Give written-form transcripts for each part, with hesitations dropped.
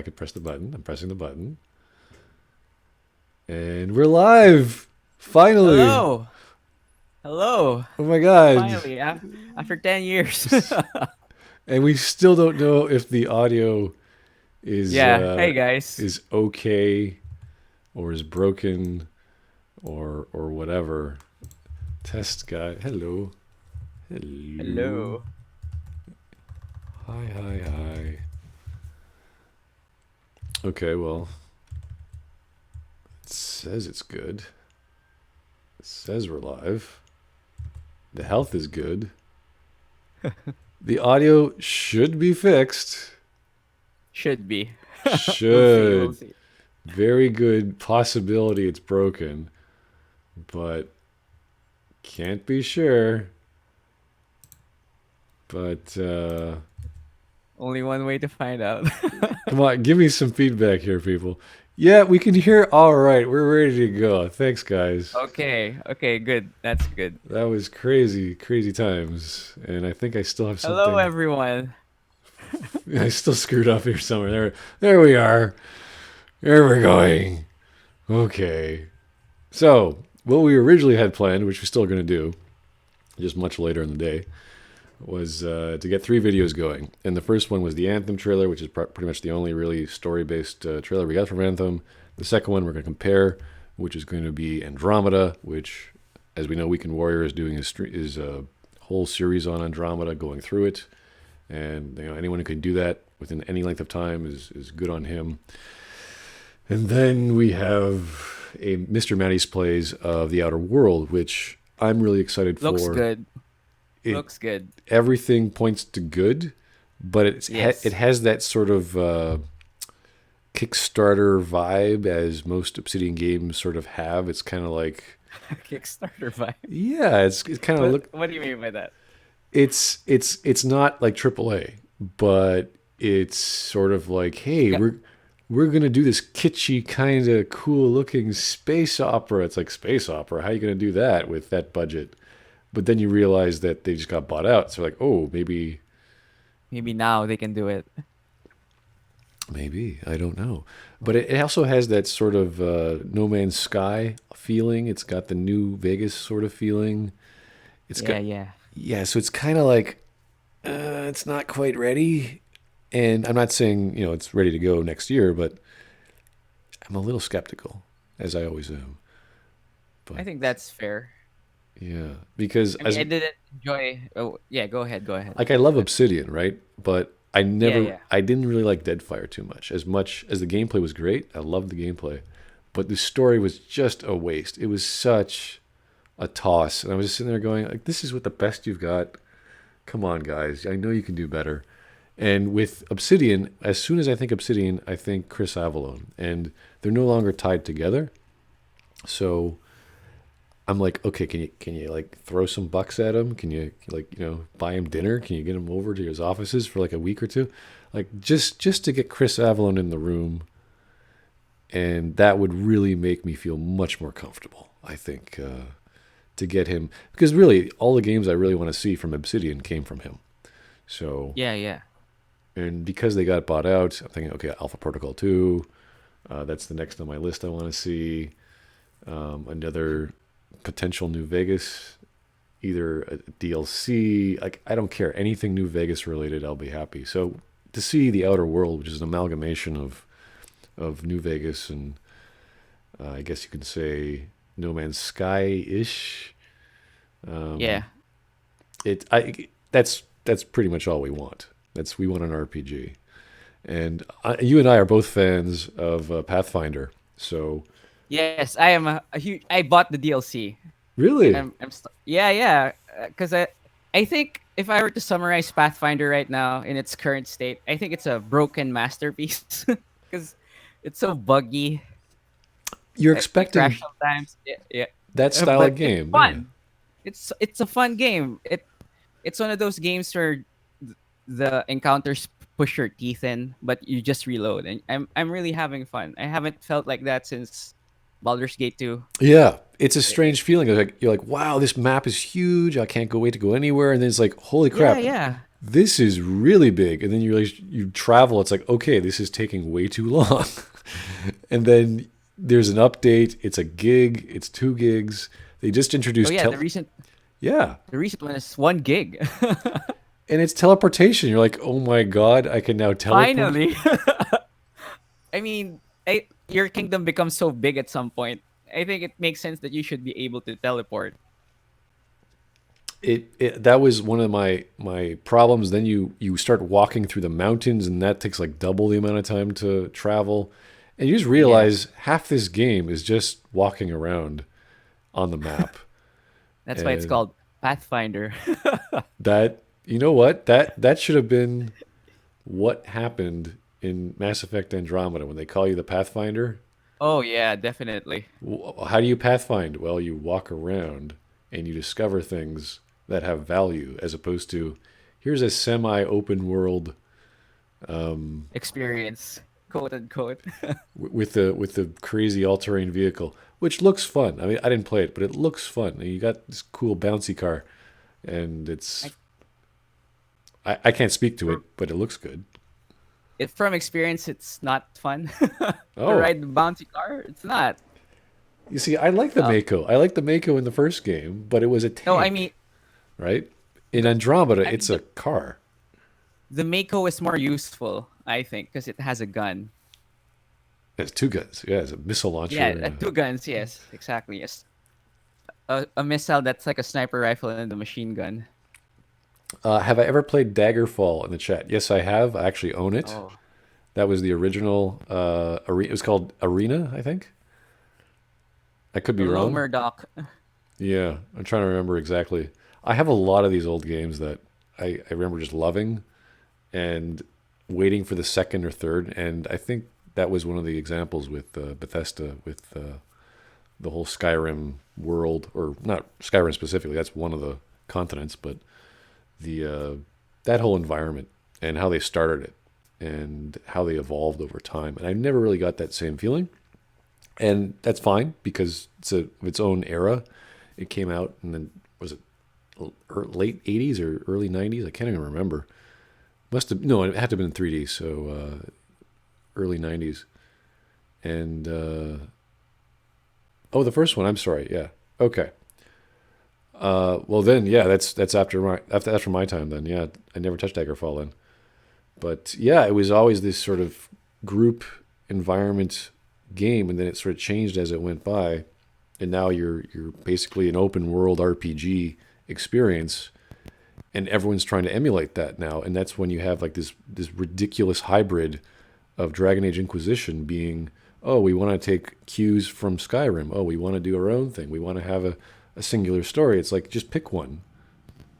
could press the button. I'm pressing the button. And we're live! Finally! Hello. Hello. Oh my god. Finally, after 10 years. And we still don't know if the audio is Yeah. Hey guys. is okay or is broken or whatever. Test guy. Hello. Hello. Hello. Hi, hi, hi. Okay, well, it says it's good. It says we're live. The health is good. The audio should be fixed. Should be. We'll see. We'll Should. see. Very good possibility it's broken, but can't be sure. But Only one way to find out. come on, give me some feedback here, people. Yeah, we can hear. All right, we're ready to go. Thanks, guys. Okay. Okay. Good. That's good. That was crazy, crazy times. And I think I still have Hello, something. everyone. I still screwed up here somewhere. There we are. There we're going. Okay. So, what we originally had planned, which we're still going to do, just much later in the day, was to get 3 videos going. And the first one was the Anthem trailer, which is pretty much the only really story-based trailer we got from Anthem. The second one we're going to compare, which is going to be Andromeda, which, as we know, Weekend Warrior is doing is a whole series on Andromeda, going through it. And anyone who can do that within any length of time is good on him. And then we have a Mr. Matty's plays of The Outer World, which I'm really excited Looks for. good. It, Looks good. Everything points to good, but Yes. it has that sort of Kickstarter vibe, as most Obsidian games sort of have. It's kind of like, Kickstarter vibe. yeah, it's kind of look. What do you mean by that? It's not like AAA, but it's sort of like, hey, Got- we're gonna do this kitschy kind of cool looking space opera. It's like, space opera. How are you gonna do that with that budget? But then you realize that they just got bought out. So like, oh, Maybe now they can do it. maybe I don't know. But it also has that sort of No Man's Sky feeling. It's got the New Vegas sort of feeling. It's Yeah. got, Yeah. yeah. So it's kind of like, it's not quite ready. And I'm not saying it's ready to go next year, but I'm a little skeptical, as I always am. I But think that's fair. yeah, because I mean, as I didn't enjoy. Oh, yeah. Go ahead. Go ahead. like I love Obsidian, right? But Yeah. Yeah. I didn't really like Deadfire too much. As much as the gameplay was great, I loved the gameplay, but the story was just a waste. It was such a toss, and I was just sitting there going, like, this is what the best you've got. Come on, guys. I know you can do better. And with Obsidian, as soon as I think Obsidian, I think Chris Avalon, and they're no longer tied together. So I'm like, okay, can you like throw some bucks at him? Can you like buy him dinner? Can you get him over to his offices for like a week or two, like just to get Chris Avalon in the room, and that would really make me feel much more comfortable. I think to get him, because really all the games I really want to see from Obsidian came from him. So, Yeah. Yeah. and because they got bought out, I'm thinking, okay, Alpha Protocol 2, that's the next on my list I want to see. Another potential New Vegas, either a DLC, like I don't care, anything New Vegas related, I'll be happy. So to see The Outer World, which is an amalgamation of New Vegas and I guess you could say No Man's Sky ish. Yeah. That's pretty much all we want. We want an RPG, and you and I are both fans of Pathfinder. So Yes, I am a huge. I bought the DLC, and really, yeah, yeah. Because I think if I were to summarize Pathfinder right now in its current state, I think it's a broken masterpiece. Because it's so buggy. you're It expecting crashes sometimes. Yeah, yeah. that style But of it's game, yeah. fun. It's a fun game. It's one of those games where the encounters push your teeth in, but you just reload, and I'm really having fun. I haven't felt like that since Baldur's Gate 2. Yeah, it's a strange feeling. Like you're like, wow, this map is huge. I can't go wait to go anywhere. And then it's like, holy Yeah, crap, yeah. this is really big. And then you realize you travel, it's like, okay, this is taking way too long. And then there's an update. It's a gig, it's 2 gigs. They just Oh introduced yeah, yeah. the recent one is 1 gig. And it's teleportation. You're like, oh my God, I can now teleport. Finally. I mean, your kingdom becomes so big at some point. I think it makes sense that you should be able to teleport. It that was one of my problems. Then you start walking through the mountains, and that takes like double the amount of time to travel. And you just Yeah, realize half this game is just walking around on the map. that's why it's And called Pathfinder. that, you know what? That should have been what happened in Mass Effect Andromeda when they call you the Pathfinder. Oh yeah, definitely. How do you pathfind? Well, you walk around and you discover things that have value, as opposed to here's a semi-open world Experience, quote unquote. with the crazy all-terrain vehicle, which looks fun. I mean, I didn't play it, but it looks fun. And you got this cool bouncy car, and I, I can't speak to it, fr- but it looks good. from experience, it's not fun to Oh, ride the bouncy car. It's not. you see, I like the Uh, Mako. I like the Mako in the first game, but it was a no, tank, right? In Andromeda, I mean it's a car. the Mako is more useful, I think, because it has a gun. It has 2 guns. Yeah, it's a missile Yeah, launcher. 2 guns. Yes, exactly. Yes, a missile that's like a sniper rifle and a machine gun. Have I ever played Daggerfall in the chat? Yes, I have. I actually own it. Oh, That was the original. It was called Arena, I think. I could be hello, wrong. Murdoch. Yeah, I'm trying to remember exactly. I have a lot of these old games that I remember just loving and waiting for the second or third. And I think that was one of the examples with Bethesda, with the whole Skyrim world, or not Skyrim specifically. That's one of the continents, but the that whole environment and how they started it and how they evolved over time. And I never really got that same feeling, and that's fine because it's of its own era. It came out, and then was it late '80s or early '90s? I can't even remember. Must have no, it had to have been 3D, so early '90s. And oh, the first one. I'm sorry. Yeah. Okay. Well then, yeah, that's after my time. Then, yeah, I never touched Daggerfall then. But yeah, it was always this sort of group environment game, and then it sort of changed as it went by, and now you're basically an open world RPG experience, and everyone's trying to emulate that now, and that's when you have like this ridiculous hybrid of Dragon Age Inquisition being, oh, we want to take cues from Skyrim, oh, we want to do our own thing, we want to have a singular story. It's like just pick one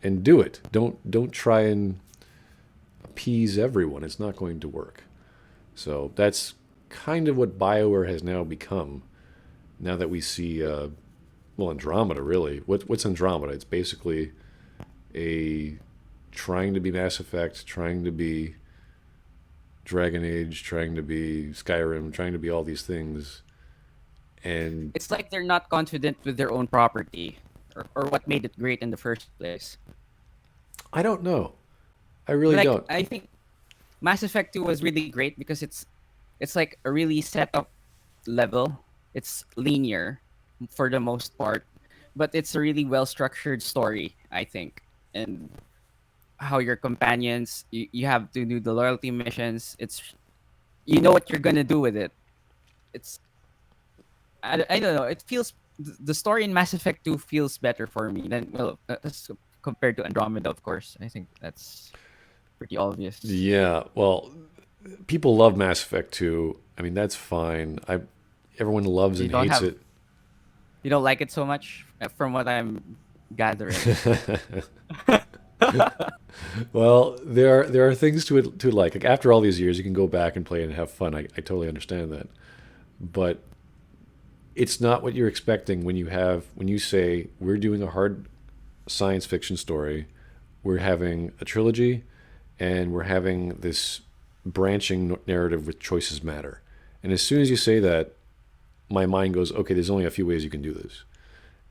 and do it. Don't try and appease everyone. It's not going to work. So that's kind of what BioWare has now become. Now that we see, well, Andromeda really. What's Andromeda? It's basically a trying to be Mass Effect, trying to be Dragon Age, trying to be Skyrim, trying to be all these things. And It's like they're not confident with their own property, or what made it great in the first place. I don't know. I really Like don't. I think Mass Effect 2 was really great because it's like a really set up level. It's linear for the most part, but it's a really well structured story, I think. And how your companions, you have to do the loyalty missions. It's you know what you're gonna do with it. It's I don't know. It feels the story in Mass Effect 2 feels better for me than compared to Andromeda, of course. I think that's pretty obvious. Yeah, well, people love Mass Effect 2. I mean, that's fine. Everyone loves You and don't hates have it. you don't like it so much from what I'm gathering. Well, there are things to like. Like after all these years, you can go back and play and have fun. I totally understand that, but it's not what you're expecting when you say we're doing a hard science fiction story, we're having a trilogy, and we're having this branching narrative with choices matter. And as soon as you say that, my mind goes, okay, there's only a few ways you can do this.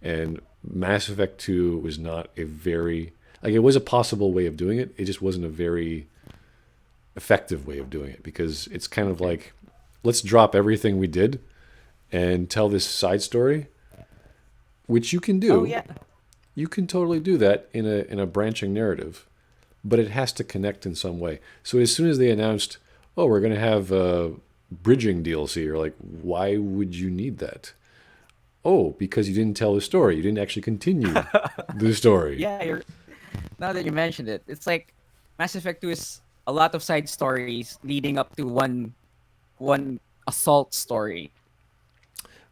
And Mass Effect 2 was not a very. Like it was a possible way of doing it. It just wasn't a very effective way of doing it because it's kind of Okay. like, let's drop everything we did and tell this side story, which you can Oh do. yeah. You can totally do that in a branching narrative, but it has to connect in some way. So as soon as they announced, oh, we're going to have bridging DLC, you're like, why would you need that? Oh, because you didn't tell the story. You didn't actually continue the story. Yeah, you're now that you mentioned it, it's like Mass Effect 2 is a lot of side stories leading up to one assault story.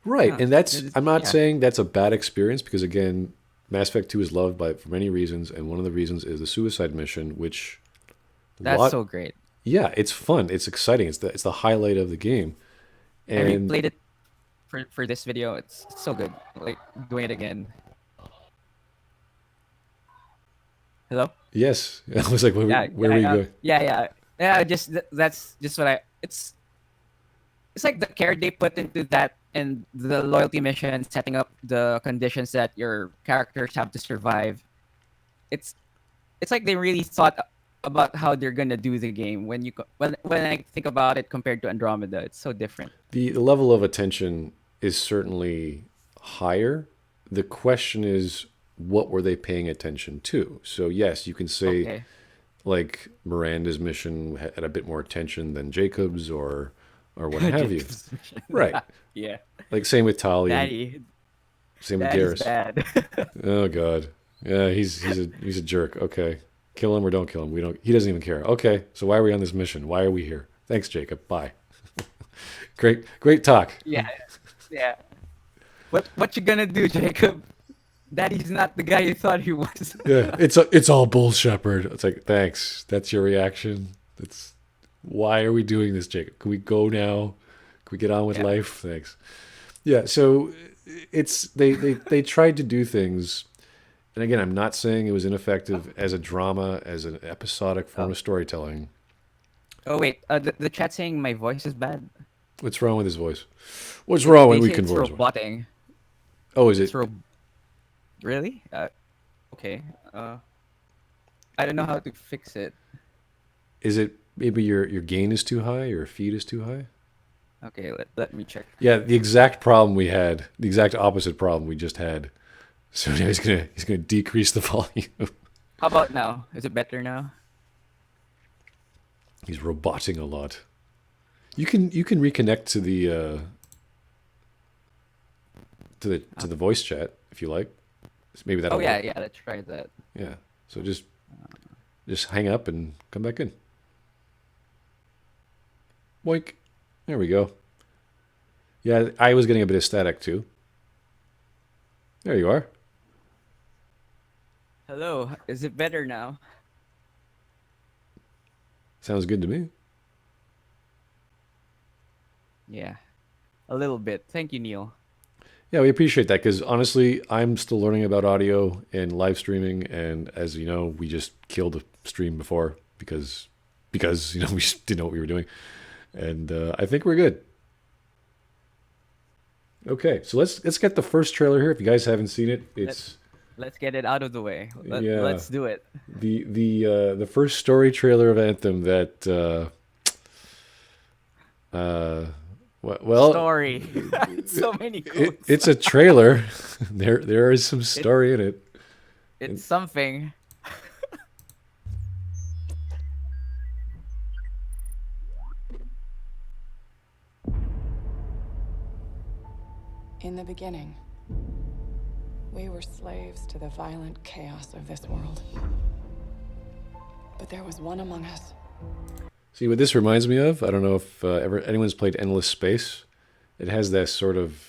Right, Huh. and that's I'm not Yeah, saying that's a bad experience because again, Mass Effect 2 is loved by for many reasons, and one of the reasons is the suicide mission, which that's lot so great. yeah, it's fun, it's exciting, it's the highlight of the game, I and replayed it for this video. It's so good. Like doing it again. Hello. yes, I was like, Yeah, where were you going? yeah. Just that's just what I. It's like the care they put into that and the loyalty mission, setting up the conditions that your characters have to survive. It's it's like they really thought about how they're gonna do the game. When I think about it compared to Andromeda, it's so different. The level of attention is certainly higher. The question is, what were they paying attention to? So yes, you can say Okay. like Miranda's mission had a bit more attention than Jacob's or what have you. Jacob's mission. Right. Yeah. Like same with Tali and Daddy. same with Daddy's Garrus. bad. Oh God. Yeah, he's a jerk. Okay. Kill him or don't kill him. We don't he doesn't even care. Okay. So why are we on this mission? Why are we here? Thanks, Jacob. Bye. Great talk. Yeah. Yeah. What you gonna do, Jacob? Daddy's not the guy you thought he was. Yeah, it's all bull shepherd. It's like, thanks. That's your reaction. That's why are we doing this, Jacob? Can we go now? Can we get on with Yeah. life? Thanks. Yeah, so it's they tried to do things, and again, I'm not saying it was ineffective as a drama, as an episodic form Oh. of storytelling. Oh wait. The chat saying my voice is bad. What's wrong with his voice? What's wrong They with say Weekend it's Warriors? roboting. Oh, is It's it? really? Okay. I don't know how to fix it. Is it maybe your gain is too high, your feed is too high? Okay, let me check. Yeah, the exact problem we had, the exact opposite problem we just had. So now he's gonna decrease the volume. How about now? Is it better now? He's roboting a lot. You can reconnect to the voice chat if you like. Maybe Oh that'll yeah, work. yeah. Let's try that. Yeah. So just hang up and come back in. Boink. There we go. Yeah, I was getting a bit of static too. There you are. Hello. Is it better now? Sounds good to me. Yeah, a little bit. Thank you, Neil. Yeah, we appreciate that because honestly, I'm still learning about audio and live streaming, and as you know, we just killed a stream before because we just didn't know what we were doing, and I think we're good. Okay, so let's get the first trailer here. If you guys haven't seen it, Let it's Let's get it out of the way. yeah Let's do it. the first story trailer of Anthem that uh well Story. So many quotes. it's a trailer. There is some It story in it. it's something. In the beginning, we were slaves to the violent chaos of this world. But there was one among us. See what this reminds me of? I don't know if ever anyone's played Endless Space. It has that sort of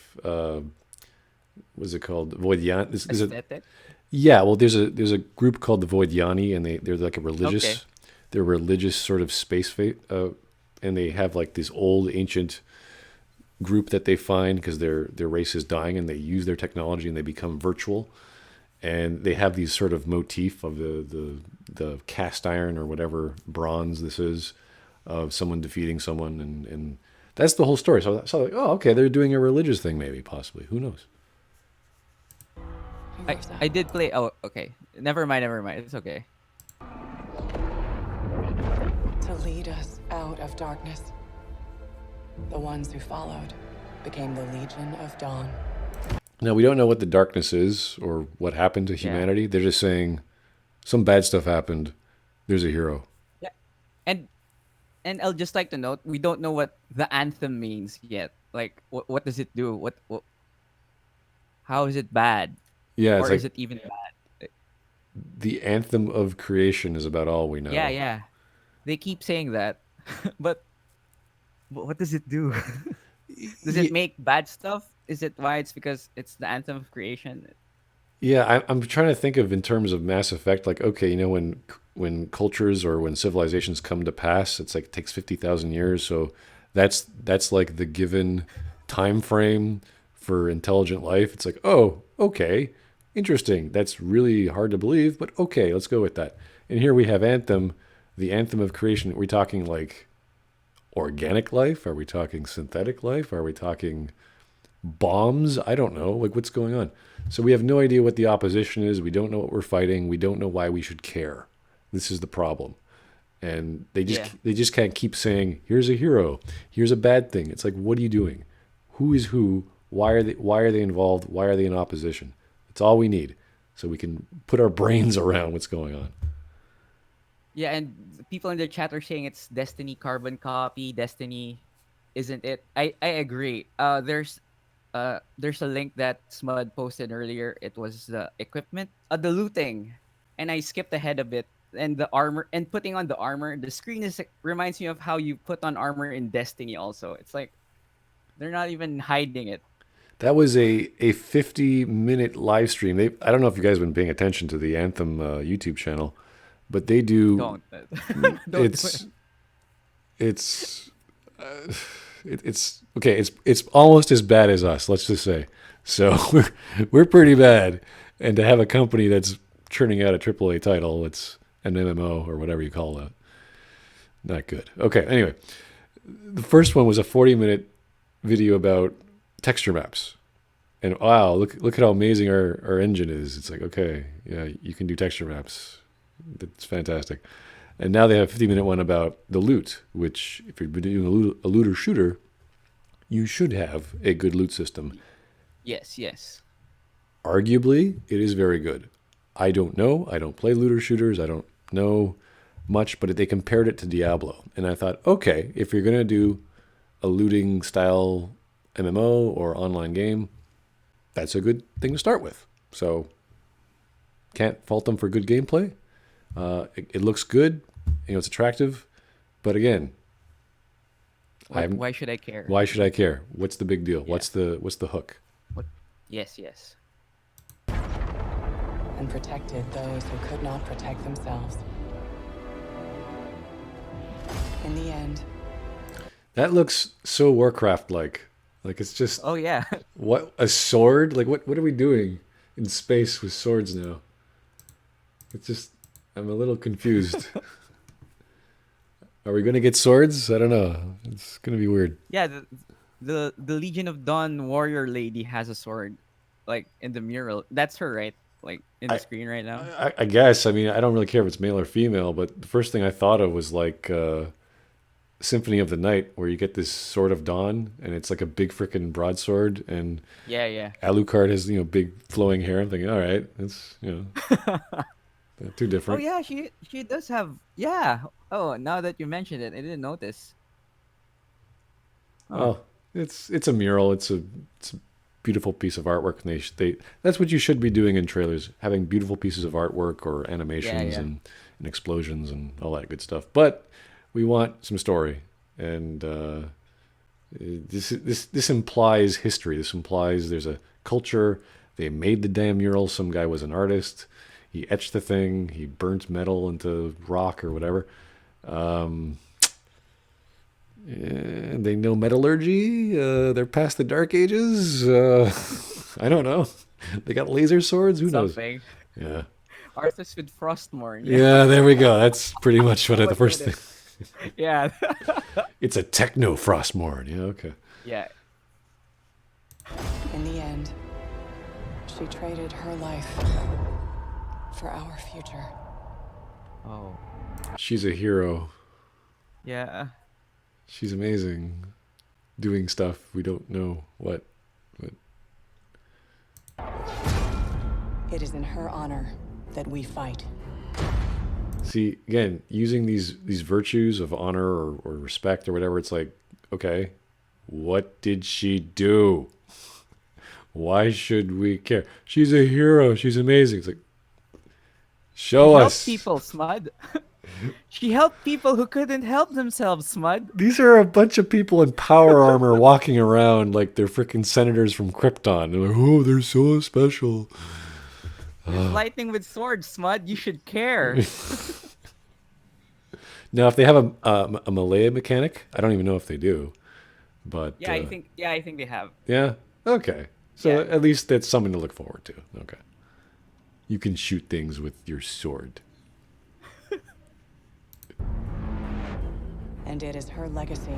what's it called? Voidyani. Aesthetic. Yeah, well, there's a group called the Voidyani, and they're like a Okay. religious, they're a religious sort of space fate, and they have like this old ancient group that they find because their race is dying, and they use their technology and they become virtual, and they have these sort of motif of the cast iron or whatever bronze this is of someone defeating someone, and that's the whole story. So like, oh, okay, they're doing a religious thing, maybe, possibly. Who knows? Who loves that. I did play. Oh, okay. Never mind. Never mind. It's okay. To lead us out of darkness. The ones who followed became the Legion of Dawn. Now, we don't know what the darkness is or what happened to Yeah. humanity. They're just saying some bad stuff happened. There's a hero. Yeah. And I'll just like to note, we don't know what the anthem means yet. Like, what does it do? How is it bad, Yeah, it's or is like it even bad? the anthem of creation is about all we Yeah, know. yeah. They keep saying that, but what does it do? Does it Y- make bad stuff? Is it why it's because it's the anthem of creation? Yeah, I'm trying to think of in terms of Mass Effect. Like, okay, when cultures or when civilizations come to pass, it's like it takes 50,000 years. So that's like the given time frame for intelligent life. It's like, oh, okay, interesting. That's really hard to believe, but okay, let's go with that. And here we have Anthem, the anthem of creation. Are we talking like organic life? Are we talking synthetic life? Are we talking bombs? I don't know. Like, what's going on? So we have no idea what the opposition is. We don't know what we're fighting. We don't know why we should care. This is the problem. And Yeah, they just can't keep saying, here's a hero, here's a bad thing. It's like, what are you doing? Who is who? Why are they involved? Why are they in opposition? It's all we need. So we can put our brains around what's going on. yeah. And people in the chat are saying it's Destiny carbon copy. Destiny, isn't it? I agree. There's a link that Smud posted earlier. It was the equipment, the looting, and I skipped ahead a bit. And the armor and putting on the armor. The screen is reminds me of how you put on armor in Destiny. Also, it's like they're not even hiding it. That was a 50-minute live stream. I don't know if you guys have been paying attention to the Anthem YouTube channel, but they do. Don't don't do it. It's it's it's okay. It's almost as bad as us. Let's just say. So we're pretty bad, and to have a company that's churning out a AAA title, it's an MMO or whatever you call that. Not good. Okay. Anyway, the first one was a 40-minute video about texture maps. And wow, look at how amazing our engine is. It's like, okay, yeah, you can do texture maps. That's fantastic. And now they have a 50-minute one about the loot, which if you're doing a looter shooter, you should have a good loot system. Yes, yes. Arguably, it is very good. I don't know. I don't play looter shooters. I don't know much, but they compared it to Diablo. And I thought, okay, if you're going to do a looting style MMO or online game, that's a good thing to start with. So can't fault them for good gameplay. It looks good, it's attractive, but again, Why should I care? why should I care? What's the big deal? Yeah. What's the hook? What? Yes, yes. And protected those who could not protect themselves. In the end, That looks so Warcraft like. Like it's just Oh yeah. what a sword. Like what are we doing in space with swords now? It's just I'm a little confused. Are we gonna get swords? I don't know. It's gonna be weird. Yeah, the Legion of Dawn warrior lady has a sword, like in the mural. That's her, right? Like in the I, screen right now. I guess. I mean, I don't really care if it's male or female, but the first thing I thought of was like Symphony of the Night, where you get this sword of dawn, and it's like a big freaking broadsword, and Yeah, yeah. Alucard has big flowing hair. I'm thinking, all right, it's too Oh different. yeah, she does have. Yeah. Oh, now that you mentioned it, I didn't notice. Oh, Oh, it's a mural. It's a beautiful piece of artwork. And they that's what you should be doing in trailers, having beautiful pieces of artwork or yeah, animations yeah. and explosions and all that good stuff. But we want some story, and this implies history. This implies there's a culture. They made the damn mural. Some guy was an artist. He etched the thing. He burnt metal into rock or whatever. Um, and they know metallurgy. They're past the dark ages. I don't know. They got laser swords. Who knows? Something. Yeah. Arthas with Frostmourne. Yeah. Yeah, there we go. That's pretty much what the What first would thing. it? Yeah. It's a techno Frostmourne. Yeah, okay. Yeah. in the end, She traded her life for our future. Oh. She's a hero. Yeah. She's amazing. Doing stuff we don't know what. But It is in her honor that we fight. see, again, using these virtues of honor or respect or whatever, it's like, okay, what did she do? Why should we care? She's a hero. She's amazing. It's like, show Help us. people, Smud. She helped people who couldn't help themselves, Smud. These are a bunch of people in power armor walking around like they're freaking senators from Krypton. They're like, oh, they're so special. There's lightning with swords, Smud. You should care. Now, if they have a melee mechanic, I don't even know if they do. But Yeah, I think they have. yeah, okay. So Yeah. at least that's something to look forward to. Okay, you can shoot things with your sword. And it is her legacy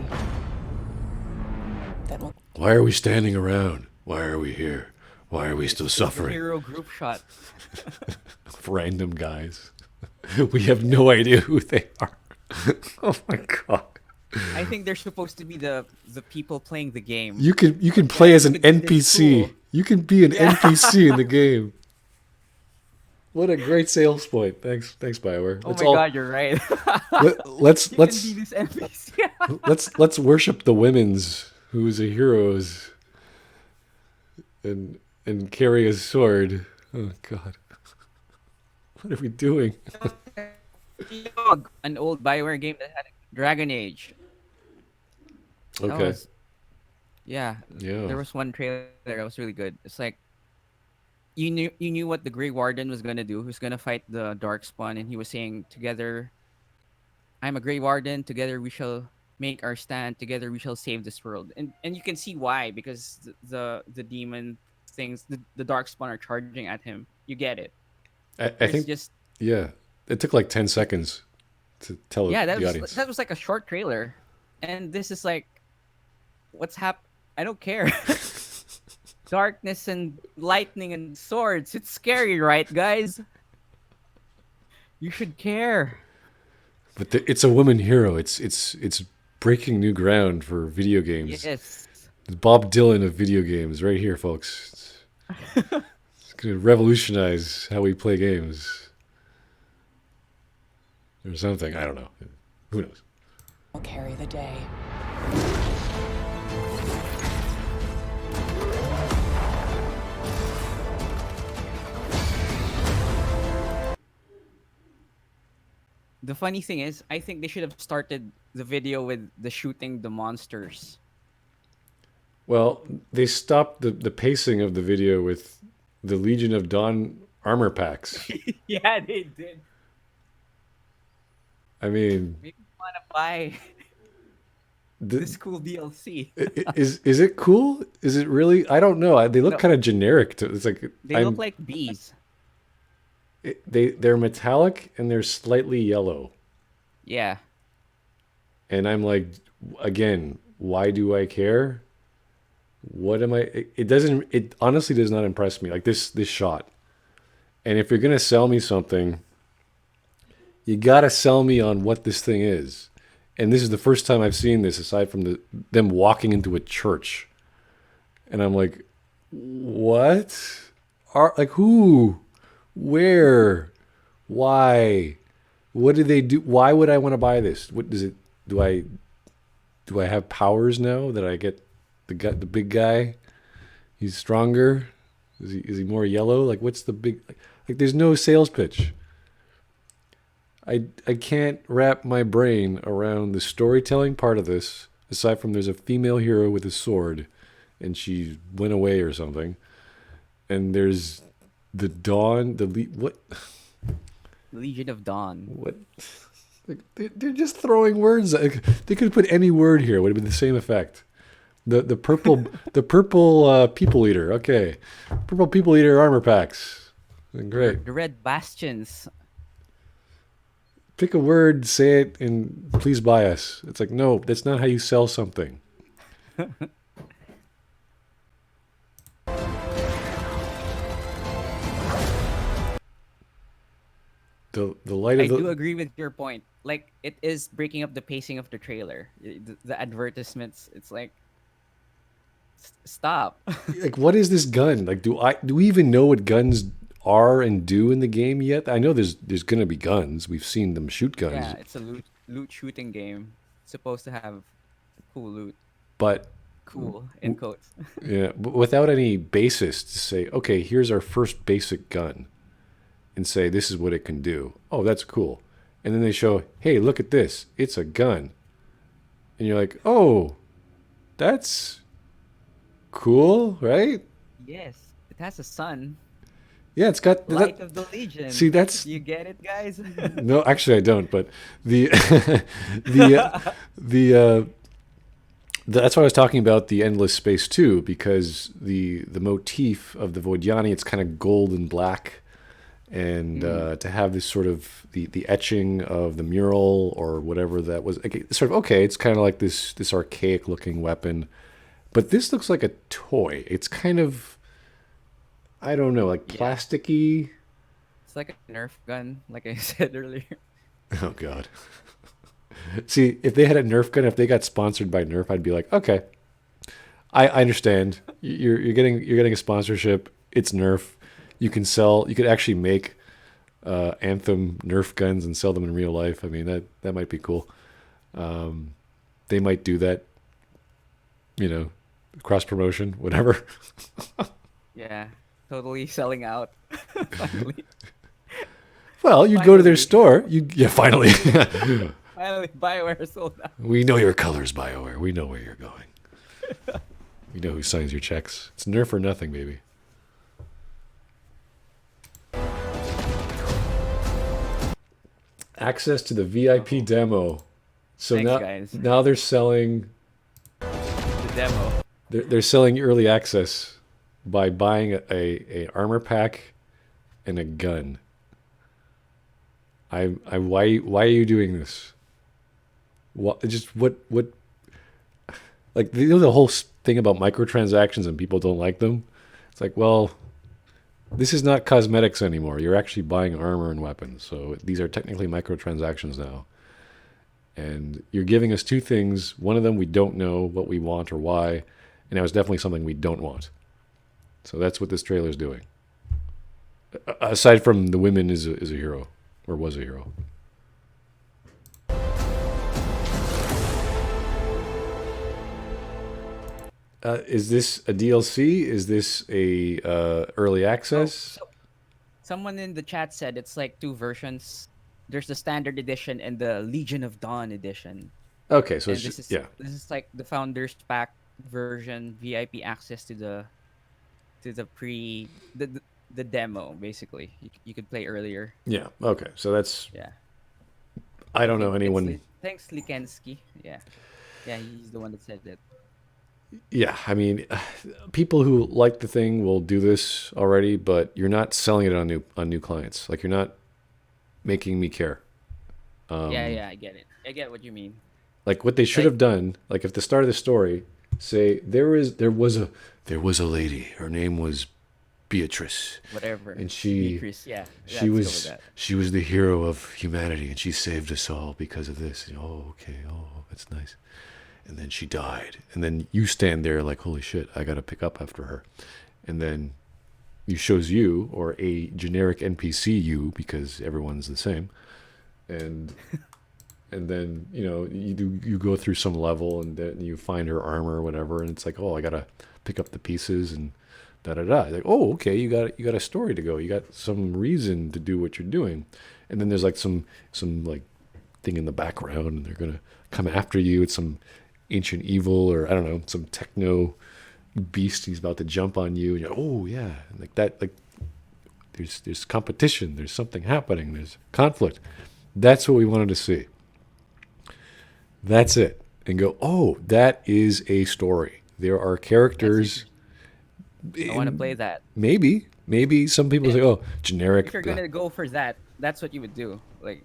that will Why are we standing around? Why are we here? Why are we still suffering? Hero group shot. Random guys. We have no idea who they are. Oh my god. I think they're supposed to be the people playing the game. You can play as an It's NPC. cool. You can be an NPC in the game. What a great sales point. Thanks BioWare. Oh my god, you're right. Let's You can be this NPC. let's worship the women's who's a heroes and carry a sword. Oh god. What are we doing? An old BioWare game that had Dragon Age. That Okay. was- yeah. Yeah. There was one trailer that was really good. It's like you knew what the Grey Warden was gonna do. Who's gonna fight the Darkspawn, and he was saying, "Together, I'm a Grey Warden. Together, we shall make our stand. Together, we shall save this world." And you can see why, because the demon things, the Darkspawn are charging at him. You get it. I It's think just yeah. It took like 10 seconds to tell yeah. the audience. That was like a short trailer, and this is like, what's I don't care. Darkness and lightning and swords. It's scary, right, guys? You should care. But it's a woman hero. It's breaking new ground for video games. Yes. It's Bob Dylan of video games right here, folks. It's going to revolutionize how we play games. Or something. I don't know. Who knows? carry the day. The funny thing is, I think they should have started the video with the shooting the monsters. Well, they stopped the pacing of the video with the Legion of Dawn armor packs. Yeah, they did. I mean, Maybe you want to buy this cool DLC. is it cool? Is it really? I don't know. They look No. kind of generic. It's like They look like bees. they're metallic and they're slightly yellow. Yeah. And I'm like, again, why do I care? What am I? It honestly does not impress me. Like this shot. And if you're gonna sell me something, you gotta sell me on what this thing is. And this is the first time I've seen this, aside from them walking into a church. And I'm like, what? Like who? Where? Why? What do they do? Why would I want to buy this? What does it? Do I have powers now that I get the big guy? He's stronger. Is he more yellow? Like what's the big? Like there's no sales pitch. I can't wrap my brain around the storytelling part of this. Aside from there's a female hero with a sword, and she went away or something, and there's the Dawn, what? Legion of Dawn. What? Like, they're just throwing words. Like, they could have put any word here. It would have been the same effect. The purple the purple people eater. Okay, purple people eater armor packs. Great. The Red Bastions. Pick a word, say it, and please buy us. It's like, no, that's not how you sell something. the light I of do the agree with your point. Like it is breaking up the pacing of the trailer. The advertisements. It's like stop. like what is this gun? Like do we even know what guns are and do in the game yet? I know there's gonna be guns. We've seen them shoot guns, Yeah, it's a loot shooting game. It's supposed to have cool loot. but Cool in quotes. yeah, but without any basis to say, okay, here's our first basic gun, and say this is what it can do. Oh, that's cool. And then they show, hey, look at this. It's a gun, and you're like, oh, that's cool, right? Yes, it has a sun. Yeah, it's got Light that. of the Legion. See, that's You get it, guys? no. Actually, I don't. But the the that's what I was talking about the endless space too, because the motif of the Vodyani, it's kind of gold and black, and to have this sort of the etching of the mural or whatever that was, okay, sort of okay. It's kind of like this archaic looking weapon, but this looks like a toy. It's kind of, I don't know, like Yeah. plasticky. It's like a Nerf gun, like I said earlier. Oh God. See, if they had a Nerf gun, if they got sponsored by Nerf, I'd be like, okay, I understand. You're getting a sponsorship. It's Nerf. You can sell. You could actually make Anthem Nerf guns and sell them in real life. I mean, that might be cool. They might do that. You know, cross promotion, whatever. Yeah, totally selling out. Finally, Well, you'd go to their Finally. store. Finally. finally, Bioware sold out. We know your colors, BioWare. We know where you're going. We know who signs your checks. It's Nerf or nothing, baby. Access to the VIP demo. So Thanks, now, guys. now they're selling. The demo. They're selling early access by buying a armor pack and a gun. Why are you doing this? What like the whole thing about microtransactions and people don't like them. It's like, well, this is not cosmetics anymore. You're actually buying armor and weapons. So these are technically microtransactions now. And you're giving us two things. One of them, we don't know what we want or why. And that was definitely something we don't want. So that's what this trailer is doing. Aside from the women is a hero, or was a hero. Is this a DLC? Is this a early access? So, someone in the chat said it's like two versions. There's the standard edition and the Legion of Dawn edition. Okay, so And it's this just, is yeah. this is like the founders pack version, VIP access to the pre the demo basically. You could play earlier. Yeah, okay. So that's, Yeah. I don't know It's anyone. Thanks Likensky. Yeah. Yeah, he's the one that said that. Yeah, I mean, people who like the thing will do this already, but you're not selling it on new clients. Like, you're not making me care. Yeah, I get it. I get what you mean. Like, what they should Like- have done, like at the start of the story, say there was a lady. Her name was Beatrice, Whatever. and she Decrease, yeah. she let's go with was that. she was the hero of humanity, and she saved us all because of this. And, oh, okay, oh, that's nice. And then she died, and then you stand there like, holy shit, I gotta pick up after her. And then he shows you, or a generic NPC you, because everyone's the same, and then you go through some level, and then you find her armor or whatever, and it's like, oh, I gotta pick up the pieces and da da da. Like, oh, okay, you got a story to go, you got some reason to do what you're doing, and then there's like some like thing in the background, and they're gonna come after you. It's some ancient evil, or I don't know, some techno beast. He's about to jump on you, and you're, oh yeah, and like that. Like, there's competition. There's something happening. There's conflict. That's what we wanted to see. That's it. And go, oh, that is a story. There are characters. I want to play that. Maybe some people say, oh, generic. If you're gonna go for that, that's what you would do. Like,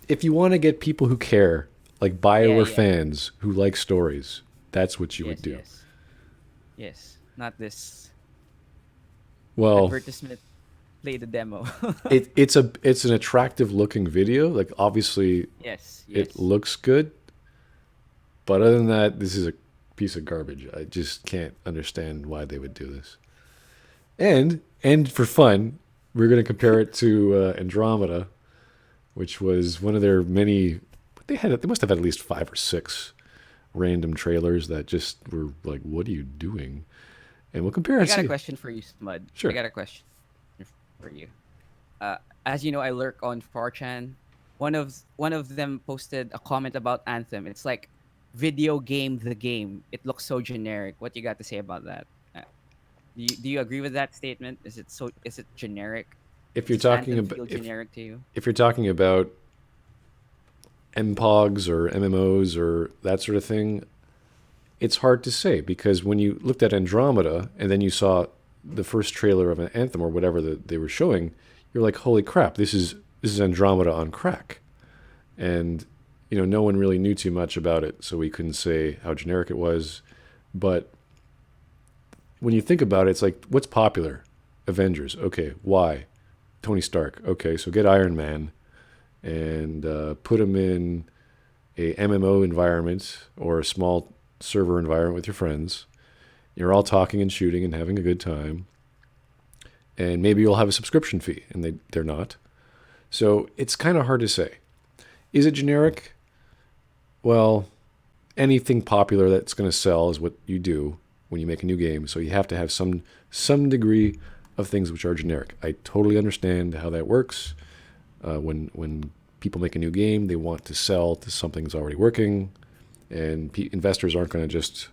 If you want to get people who care, like BioWare Yeah. fans who like stories, that's what you would do. Yes. Not this Well, advertisement play the demo. It's an attractive looking video. Like obviously Yes, yes. it looks good, but other than that, this is a piece of garbage. I just can't understand why they would do this. And for fun, we're going to compare it to Andromeda, which was one of their many. They must have had at least 5 or 6 random trailers that just were like, "What are you doing?" And we'll compare I and got a see. question for you, Smud. Sure. I got a question for you. As you know, I lurk on 4chan. One of them posted a comment about Anthem. It's like video game the game. It looks so generic. What you got to say about that? Do you agree with that statement? Is it generic? If you're Does talking Anthem about feel generic to you? if you're talking about MPOGs or MMOs or that sort of thing, it's hard to say because when you looked at Andromeda and then you saw the first trailer of an Anthem or whatever that they were showing, you're like, "Holy crap! This is Andromeda on crack." And no one really knew too much about it, so we couldn't say how generic it was. But when you think about it, it's like, what's popular? Avengers. Okay, why? Tony Stark. Okay, so get Iron Man and put him in a MMO environment or a small server environment with your friends. You're all talking and shooting and having a good time. And maybe you'll have a subscription fee, and they're not. So it's kind of hard to say. Is it generic? Well, anything popular that's going to sell is what you do when you make a new game. So you have to have some degree of things which are generic. I totally understand how that works. When people make a new game, they want to sell to something that's already working, and investors aren't going to just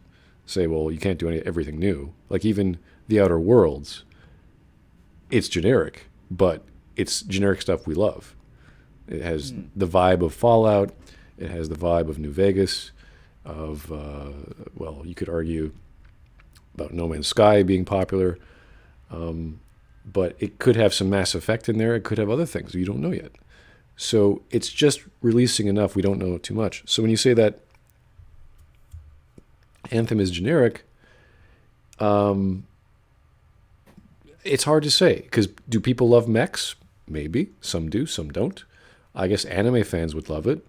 say, "Well, you can't do everything new." Like even The Outer Worlds, it's generic, but it's generic stuff we love. It has the vibe of Fallout. It has the vibe of New Vegas. Well, you could argue about No Man's Sky being popular, but it could have some Mass Effect in there. It could have other things you don't know yet. So it's just releasing enough. We don't know too much. So when you say that Anthem is generic, it's hard to say because do people love mechs? Maybe some do, some don't. I guess anime fans would love it.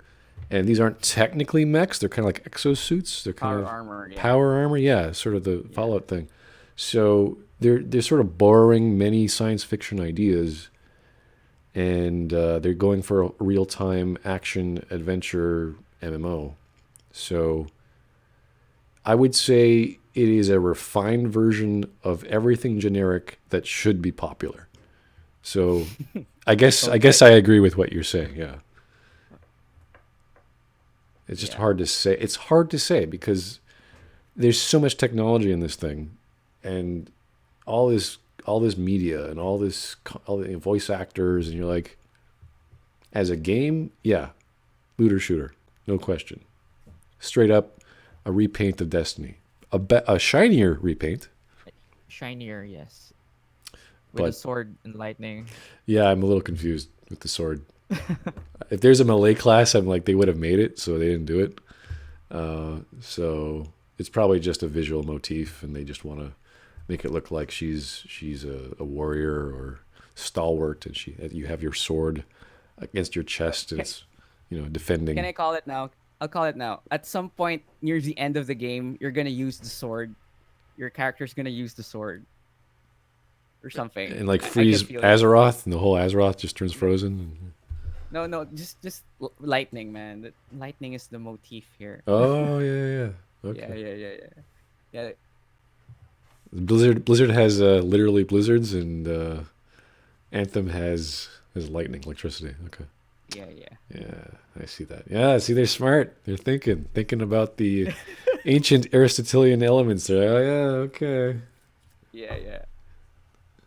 And these aren't technically mechs; they're kind of like exosuits. They're kind Power of armor. Yeah. power armor, yeah, sort of the Fallout thing. So they're sort of borrowing many science fiction ideas, and they're going for a real time action adventure MMO. So I would say it is a refined version of everything generic that should be popular. So I guess I agree with what you're saying. Yeah. It's just hard to say. It's hard to say because there's so much technology in this thing, and all this media and all the voice actors, and you're like, as a game, yeah, looter shooter, no question, straight up, a repaint of Destiny, a shinier repaint. Shinier, yes. With a But sword and lightning. yeah, I'm a little confused with the sword. If there's a melee class, I'm like they would have made it, so they didn't do it. So it's probably just a visual motif, and they just want to make it look like she's a warrior or stalwart, and you have your sword against your chest. And it's defending. Can I call it now? I'll call it now. At some point near the end of the game, you're gonna use the sword. Your character's gonna use the sword. Or something. And like I freeze can feel it. Azeroth, and the whole Azeroth just turns frozen. No, just lightning, man. Lightning is the motif here. Oh yeah. Okay. Yeah. Blizzard has literally blizzards, and Anthem has electricity. Okay. Yeah, I see that. Yeah, see, they're smart. They're thinking about the ancient Aristotelian elements. They're like, oh, yeah, okay. Yeah.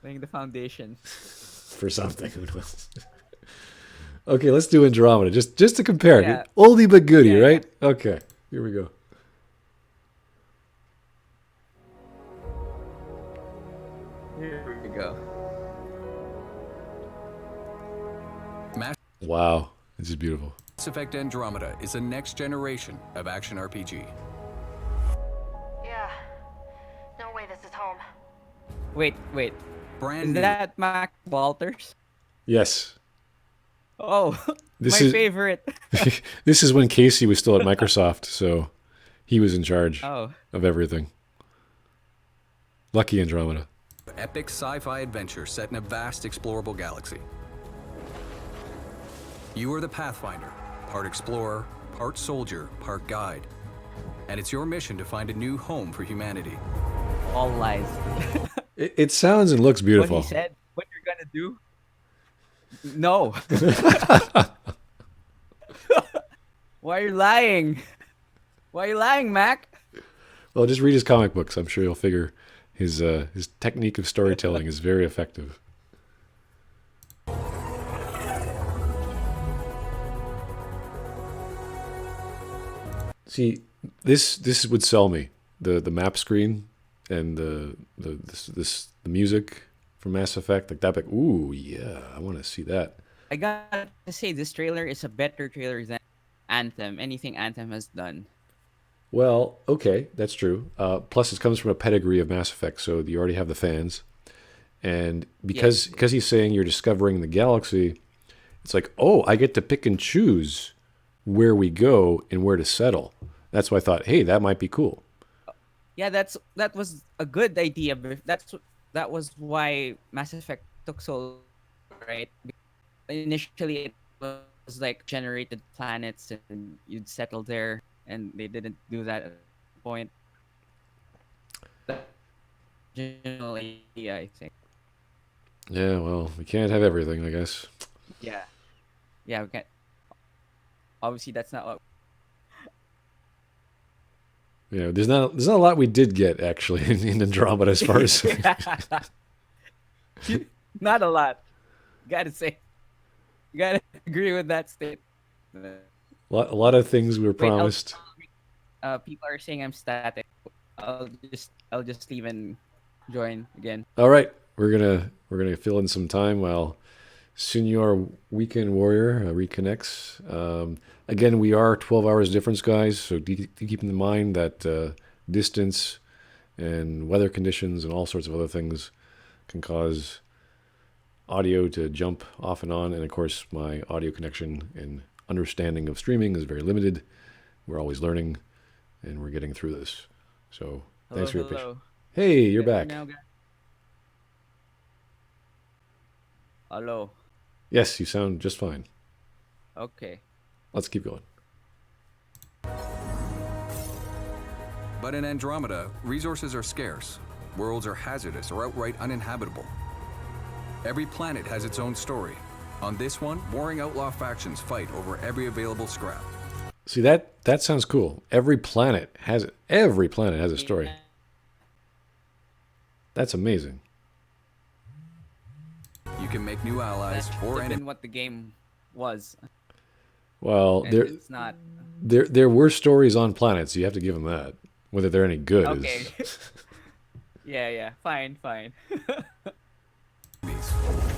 Laying the foundation. For something. Okay, let's do Andromeda just to compare. Yeah. Oldie but goodie, Yeah, right? Okay, here we go. Here we go. Wow, this is beautiful. Mass Effect Andromeda is a next generation of action RPG. Yeah. No way this is home. Wait. Brand Is new. that Mac Walters? Yes. Oh, This my is favorite. this is when Casey was still at Microsoft, so he was in charge Oh, of everything. Lucky Andromeda. Epic sci-fi adventure set in a vast explorable galaxy. You are the Pathfinder, part explorer, part soldier, part guide. And it's your mission to find a new home for humanity. all lies. It sounds and looks What beautiful. he said. What you're gonna do? No. Why are you lying? Why are you lying, Mac? Well, just read his comic books. I'm sure you'll figure his technique of storytelling is very effective. See, this would sell me the map screen and the music from Mass Effect like that. Like, ooh, yeah, I want to see that. I gotta say, this trailer is a better trailer than Anthem. Anything Anthem has done. Well, okay, that's true. Plus, it comes from a pedigree of Mass Effect, so you already have the fans. And because he's saying you're discovering the galaxy, it's like, oh, I get to pick and choose where we go and where to settle. That's why I thought, hey, that might be cool. Yeah, that was a good idea. But that was why Mass Effect took so long, right? Initially, it was like generated planets and you'd settle there, and they didn't do that at the point. The original idea, I think. Yeah, well, we can't have everything, I guess. Yeah, yeah, we can't. Obviously, that's not what. You know, there's not a lot we did get actually in Andromeda as far as Not a lot. Gotta say, gotta agree with that statement. a lot of things we were Wait, promised. people are saying I'm static. I'll just leave and join again. All right, we're gonna fill in some time while Senior Weekend Warrior reconnects. Again, we are 12 hours difference, guys. So do keep in mind that distance and weather conditions and all sorts of other things can cause audio to jump off and on. And of course, my audio connection and understanding of streaming is very limited. We're always learning, and we're getting through this. So thanks for your patience. Hello. Hey, you're Better back. now, guys? Hello. Yes, you sound just fine. Okay. Let's keep going. But in Andromeda, resources are scarce, worlds are hazardous or outright uninhabitable. Every planet has its own story. On this one, warring outlaw factions fight over every available scrap. See, that sounds cool. Every planet has a story. Yeah. That's amazing. You can make new allies That or should have enemies. been what the game was. Well, And there it's not. there were stories on planets. You have to give them that. Whether they're any good Okay. is Yeah. Fine.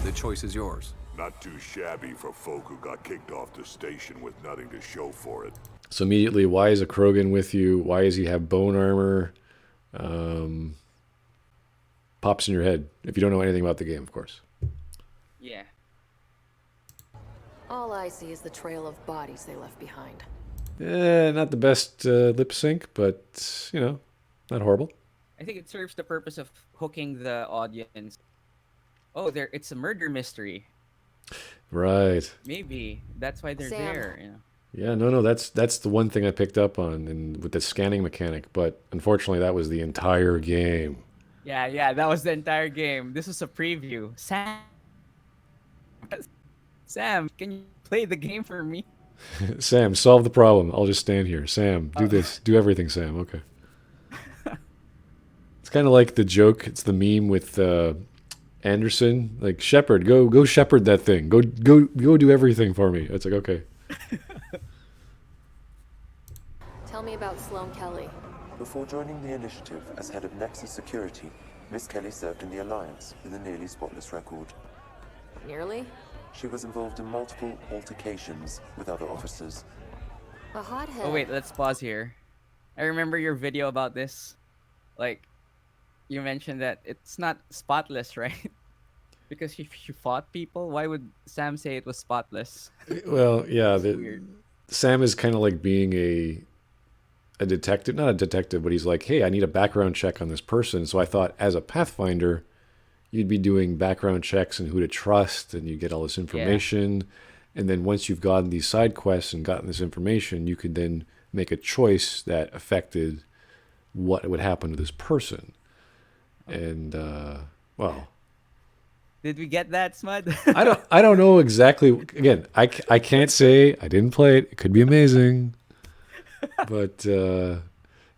The choice is yours. Not too shabby for folk who got kicked off the station with nothing to show for it. So immediately, why is a Krogan with you? Why does he have bone armor? Pops in your head if you don't know anything about the game, of course. Yeah. All I see is the trail of bodies they left behind. Not the best lip sync, but not horrible. I think it serves the purpose of hooking the audience. Oh, it's a murder mystery. Right. Maybe that's why they're Sam. there. Yeah, no, that's the one thing I picked up on and with the scanning mechanic, but unfortunately that was the entire game. Yeah, that was the entire game. This was a preview. Sam, can you play the game for me? Sam, solve the problem. I'll just stand here. Sam, do this. Do everything, Sam. Okay. It's kind of like the joke. It's the meme with Anderson. Like, shepherd, go shepherd that thing. Go do everything for me. It's like, okay. Tell me about Sloane Kelly. Before joining the initiative as head of Nexus Security, Miss Kelly served in the Alliance with a nearly spotless record. Nearly? She was involved in multiple altercations with other officers. A hothead. Oh wait, let's pause here. I remember your video about this. Like, you mentioned that it's not spotless, right? Because if she fought people, why would Sam say it was spotless? Well, yeah, Weird. Sam is kind of like being a detective, not a detective, but he's like, hey, I need a background check on this person. So I thought, as a Pathfinder, you'd be doing background checks and who to trust, and you get all this Yeah. information. And then once you've gotten these side quests and gotten this information, you could then make a choice that affected what would happen to this person. And well, Did we get that, Smud? I don't know exactly. Again, I can't say I didn't play it. It could be amazing, but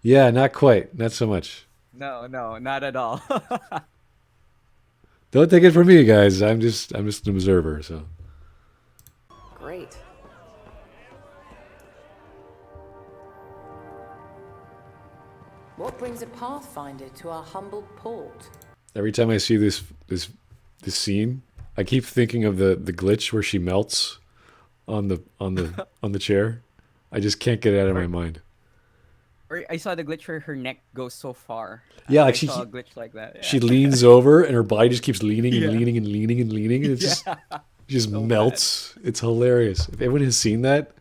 yeah, not quite, not so much. No, no, not at all. Don't take it from me, guys. I'm just an observer. So Great. What brings a Pathfinder to our humble port? every time I see this scene, I keep thinking of the glitch where she melts on the chair. I just can't get it out of my mind. Or I saw the glitch where her neck goes so far. Yeah, like I she saw a glitch like that. she leans over and her body just keeps leaning and Yeah. leaning and leaning and leaning, and it just So melts. It's hilarious. If everyone has seen that,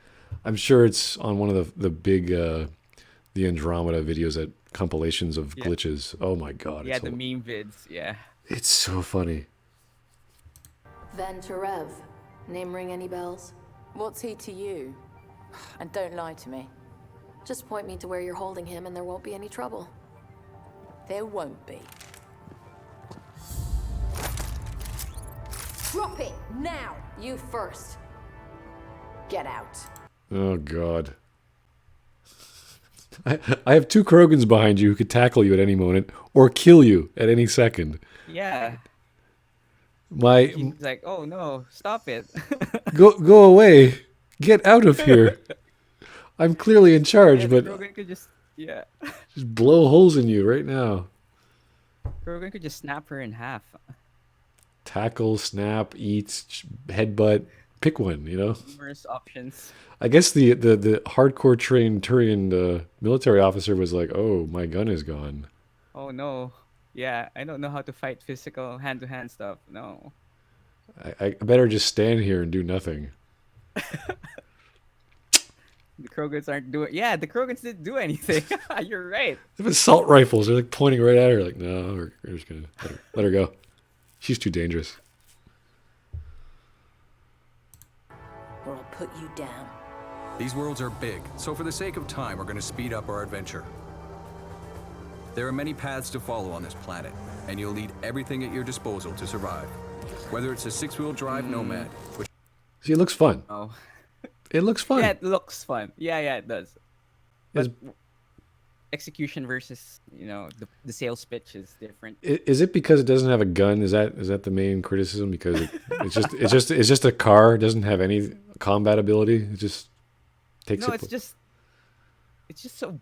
I'm sure it's on one of the big the Andromeda videos, that compilations of Yeah. glitches. Oh my god, Yeah, the meme vids. Yeah. it's so funny. Van Terev. Name ring any bells? What's he to you? And don't lie to me. Just point me to where you're holding him and there won't be any trouble. There won't be. Drop it now! You first. Get out. Oh god. I have two Krogans behind you who could tackle you at any moment or kill you at any second. Yeah. My He's like, oh no, stop it. go away. Get out of here. I'm clearly in charge, Yeah, but Krogan could just just blow holes in you right now. Krogan could just snap her in half. Tackle, snap, eat, headbutt. Pick one, you know? Numerous options. I guess the hardcore trained Turian military officer was like, oh, my gun is gone. Oh no. Yeah, I don't know how to fight physical hand-to-hand stuff. No. I better just stand here and do nothing. The Krogans aren't doing. Yeah, the Krogans didn't do anything. You're right. They have assault rifles. They're like pointing right at her. Like, no, we're just gonna let her go. She's too dangerous. Or I'll put you down. These worlds are big, so for the sake of time, we're going to speed up our adventure. There are many paths to follow on this planet, and you'll need everything at your disposal to survive. Whether it's a six-wheel drive Nomad, which See, it looks fun. Oh. It looks fun. Yeah, it looks fun. Yeah, it does. But Is- execution versus, the sales pitch is different. Is it because it doesn't have a gun? Is that the main criticism? Because it's just a car. It doesn't have any combat ability. It just takes No, it. it's just so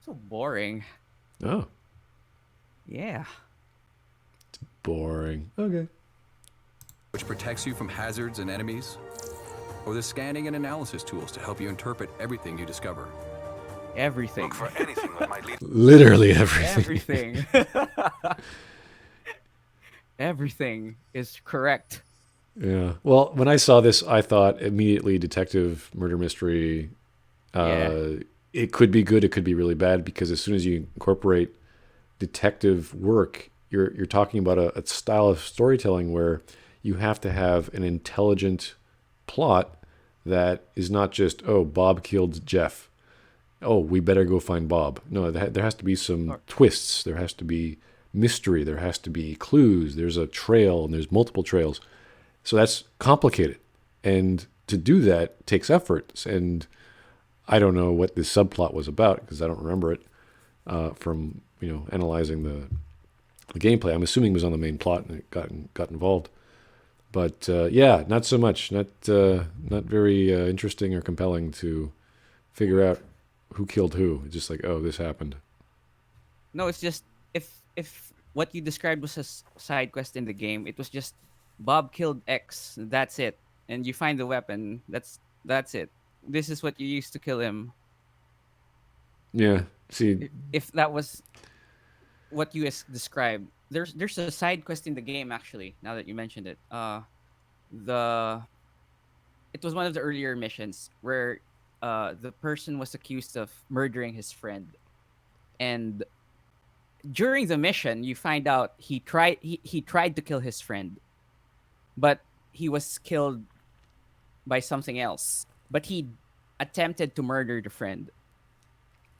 boring. Oh, Yeah. boring. Okay. which protects you from hazards and enemies, or the scanning and analysis tools to help you interpret everything you discover. Everything. For anything that might lead. Literally everything. Everything. Everything is correct. Yeah. Well, when I saw this, I thought immediately detective murder mystery. Yeah. It could be good. It could be really bad because as soon as you incorporate detective work, you're talking about a style of storytelling where you have to have an intelligent plot that is not just, oh, Bob killed Jeff. Oh, we better go find Bob. No, there has to be some twists. There has to be mystery. There has to be clues. There's a trail and there's multiple trails. So that's complicated. And to do that takes effort. And I don't know what this subplot was about because I don't remember it from analyzing the gameplay. I'm assuming it was on the main plot and it got involved. But yeah, not so much. Not very interesting or compelling to figure out who killed who. It's just like, oh, this happened. No, it's just if what you described was a side quest in the game, it was just Bob killed X. That's it, and you find the weapon. That's it. This is what you used to kill him. Yeah. See, If that was what you described, there's a side quest in the game actually. Now that you mentioned it, the it was one of the earlier missions where the person was accused of murdering his friend, and during the mission you find out he tried to kill his friend, but he was killed by something else. But he attempted to murder the friend.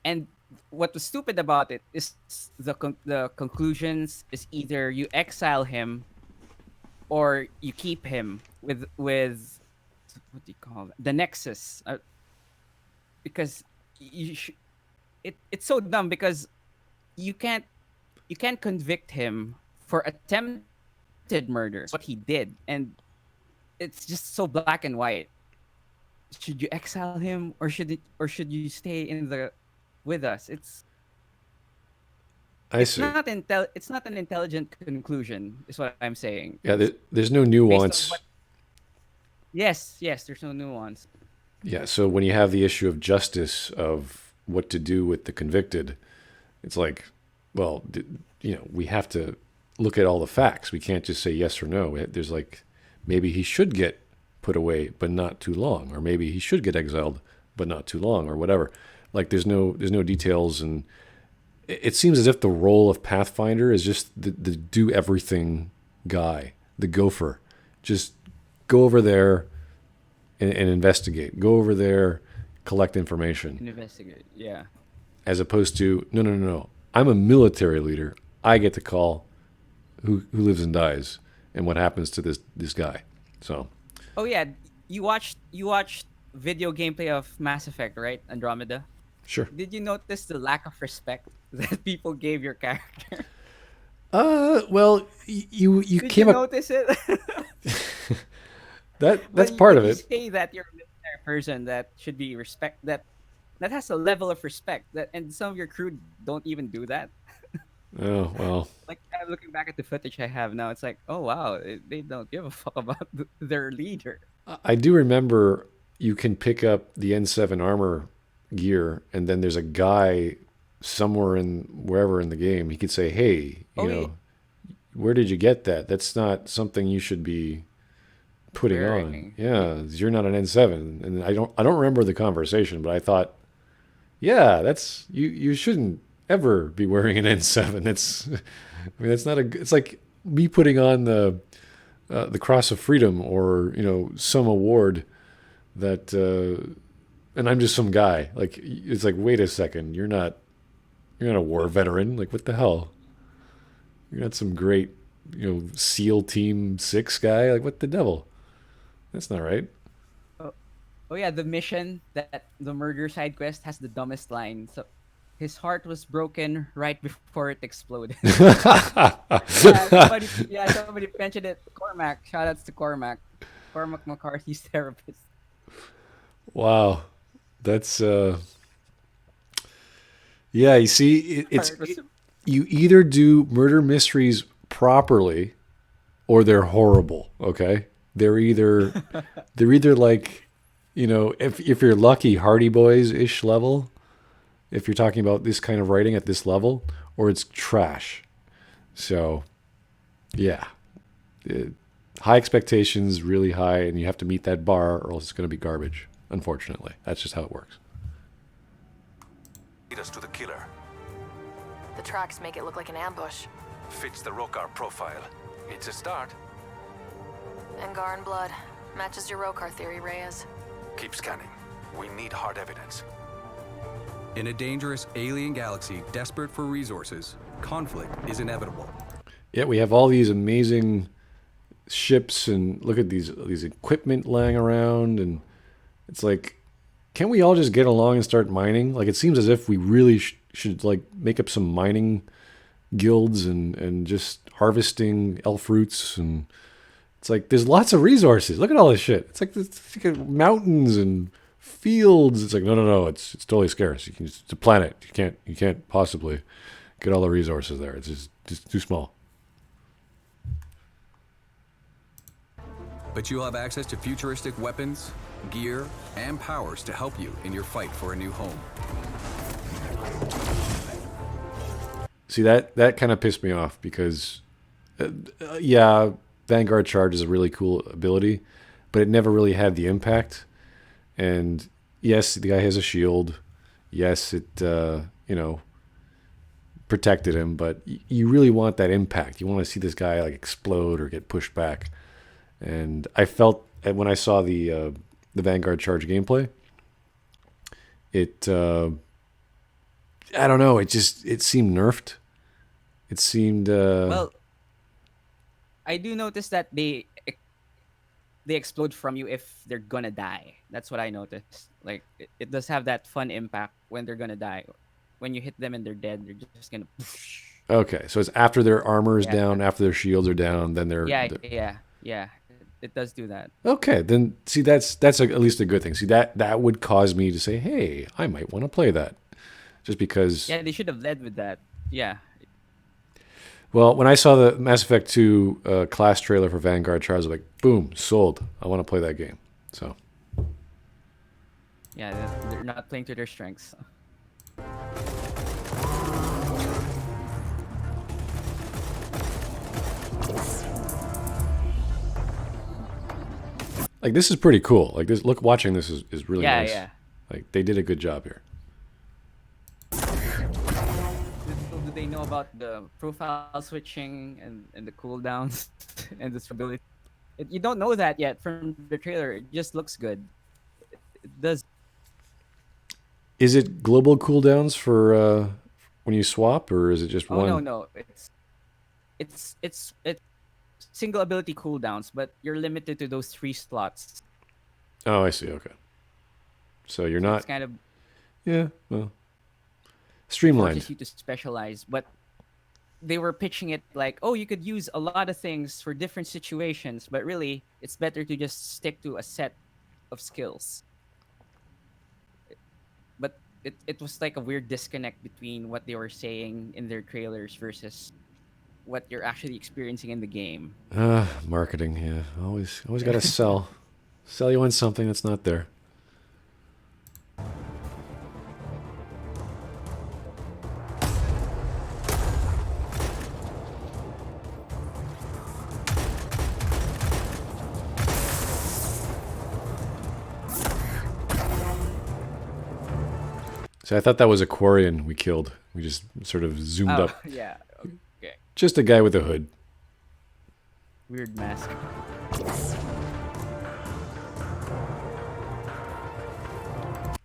And what was stupid about it is the conclusions is either you exile him or you keep him with what do you call it? The nexus, because it's so dumb because you can't convict him for attempted murder. That's what he did, and it's just so black and white. Should you exile him or should you stay in the with us? I see. It's not an intelligent conclusion, is what I'm saying. Yeah, there's no Based on nuance. Yes, there's no nuance. Yeah, so when you have the issue of justice of what to do with the convicted, it's like, well, we have to look at all the facts. We can't just say yes or no. There's like, maybe he should get put away, but not too long, or maybe he should get exiled, but not too long, or whatever. Like, there's no details, and it seems as if the role of Pathfinder is just the do everything guy, the gopher. Just go over there and investigate. Go over there, collect information. Investigate, yeah. As opposed to, no. I'm a military leader. I get to call who lives and dies and what happens to this guy. So. Oh yeah, you watched video gameplay of Mass Effect, right? Andromeda. Sure. Did you notice the lack of respect that people gave your character? Well, you Did came you up. notice it? That's part of You it. say that you're a military person that should be respect that has a level of respect that, and some of your crew don't even do that. Oh well. Like, I'm looking back at the footage I have now, it's like, oh wow, they don't give a fuck about their leader. I do remember you can pick up the N7 armor gear, and then there's a guy somewhere wherever in the game. He could say, "Hey, where did you get that? That's not something you should be putting on." Yeah, you're not an N7, and I don't remember the conversation, but I thought, yeah, that's you shouldn't ever be wearing an N7. That's not a. It's like me putting on the Cross of Freedom or some award that, and I'm just some guy. Like, it's like, wait a second, you're not a war veteran. Like, what the hell? You're not some great SEAL Team 6 guy. Like, what the devil? That's not right. Oh yeah, the mission, that the murder side quest, has the dumbest line. So, his heart was broken right before it exploded. Somebody mentioned it. Cormac, shoutouts to Cormac McCarthy's therapist. Wow, that's yeah. You see, you either do murder mysteries properly, or they're horrible. Okay, they're either like, if you're lucky, Hardy Boys ish level. If you're talking about this kind of writing at this level, or it's trash. So, yeah. High expectations, really high, and you have to meet that bar, or else it's going to be garbage, unfortunately. That's just how it works. Lead us to the killer. The tracks make it look like an ambush. Fits the Rokar profile. It's a start. Angar and blood. Matches your Rokar theory, Reyes. Keep scanning. We need hard evidence. In a dangerous alien galaxy desperate for resources, conflict is inevitable. Yeah, we have all these amazing ships, and look at these equipment laying around, and it's like, can't we all just get along and start mining? Like, it seems as if we really should like make up some mining guilds and just harvesting elf roots, and it's like there's lots of resources. Look at all this shit. It's like mountains and fields. It's like, no, it's totally scarce. It's a planet. You can't possibly get all the resources there. It's just too small. But you'll have access to futuristic weapons, gear, and powers to help you in your fight for a new home. See, that kind of pissed me off, because Yeah, Vanguard Charge is a really cool ability, but it never really had the impact. And yes, the guy has a shield. Yes, it protected him, but you really want that impact. You want to see this guy like explode or get pushed back. And I felt when I saw the Vanguard Charge gameplay, it I don't know. It seemed nerfed. It seemed Well, I do notice that they explode from you if they're gonna die. That's what I noticed. Like it does have that fun impact when they're gonna die. When you hit them and they're dead, they're just gonna. okay. So it's after their armor is Yeah, down, after their shields are down, then yeah, yeah, yeah. It does do that. okay. Then see that's at least a good thing. See that would cause me to say, hey, I might want to play that, just because. Yeah, they should have led with that. Yeah, Well, when I saw the Mass Effect 2 class trailer for Vanguard Charge, I was like, boom, sold. I want to play that game. So. yeah. They're not playing to their strengths. Like this is pretty cool. Like this, watching this is really Yeah, nice. yeah. Like they did a good job here. Do they know about the profile switching and the cooldowns and the stability? You don't know that yet from the trailer. It just looks good. It does. Is it global cooldowns for when you swap, or is it just Oh one? no. It's single ability cooldowns, but you're limited to those 3 slots. Oh, I see. Okay. So you're So not. it's kind of Yeah. Well, streamlined. forces you to specialize. But they were pitching it like, oh, you could use a lot of things for different situations, but really, it's better to just stick to a set of skills. But it was like a weird disconnect between what they were saying in their trailers versus what you're actually experiencing in the game. Marketing. Yeah. Always got to sell. Sell you on something that's not there. So I thought that was a Quarian we killed. We just sort of zoomed Oh, up. yeah. Okay. Just a guy with a hood. Weird mask.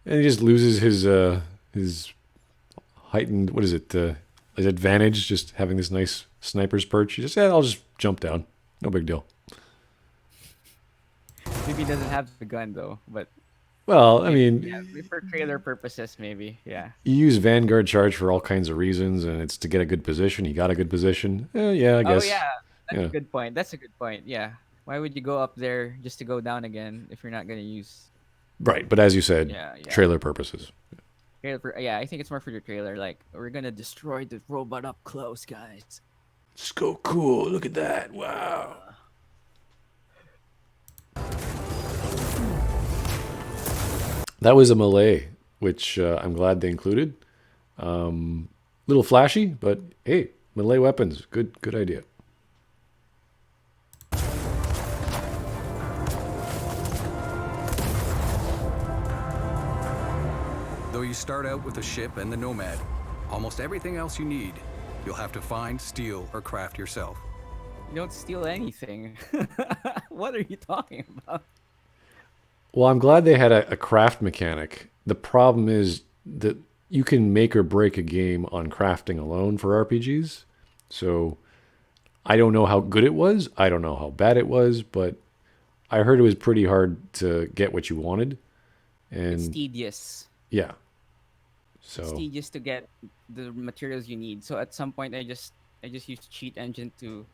And he just loses his heightened, what is it, his advantage, just having this nice sniper's perch. He just, yeah, I'll just jump down. No big deal. Maybe he doesn't have the gun though, but Well, I mean, yeah, for trailer purposes, maybe. Yeah. you use Vanguard Charge for all kinds of reasons, and it's to get a good position. He got a good position. Yeah, I guess. Oh yeah, that's Yeah. a good point. That's a good point. Yeah. Why would you go up there just to go down again if you're not gonna use Right, but as you said, Yeah, yeah. trailer purposes. trailer? Yeah, I think it's more for the trailer. Like we're gonna destroy the robot up close, guys. So cool. Look at that. Wow. That was a melee, which I'm glad they included. Little flashy, but hey, melee weapons, good idea. Though you start out with the ship and the Nomad, almost everything else you need, you'll have to find, steal, or craft yourself. You don't steal anything. What are you talking about? Well, I'm glad they had a craft mechanic. The problem is that you can make or break a game on crafting alone for RPGs. So I don't know how good it was. I don't know how bad it was, but I heard it was pretty hard to get what you wanted. It's And tedious. yeah. It's So tedious to get the materials you need. So at some point, I just used Cheat Engine to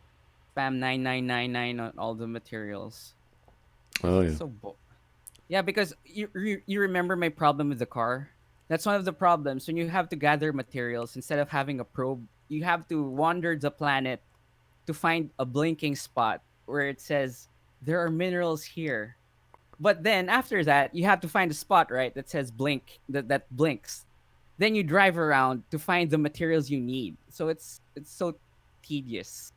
spam 9999 on all the materials. oh yeah. So yeah, because you remember my problem with the car. That's one of the problems when you have to gather materials instead of having a probe. You have to wander the planet to find a blinking spot where it says there are minerals here. But then after that, you have to find a spot, right, that says blink, that blinks. Then you drive around to find the materials you need. So it's so tedious.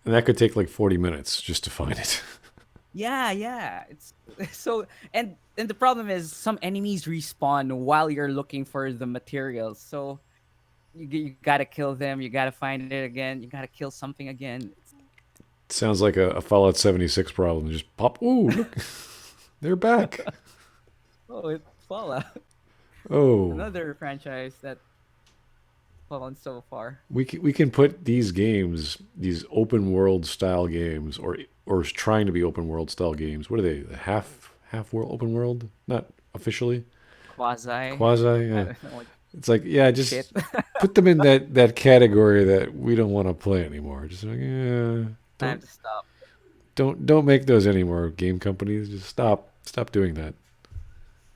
And that could take like 40 minutes just to find it. Yeah. It's so and the problem is some enemies respawn while you're looking for the materials. So you gotta kill them. You gotta find it again. You gotta kill something again. Sounds like a Fallout 76 problem. Just pop. Ooh, look. They're back. Oh, it's Fallout. Oh. Another franchise that fallen so far. We can put these games, these open world style games, or trying to be open world style games. What are they? Half world open world? Not officially. Quasi. Quasi. I Yeah. don't know what It's like, yeah, just shit. put them in that category that we don't want to play anymore. Just like, yeah, Time to stop. don't make those anymore. Game companies, just stop doing that.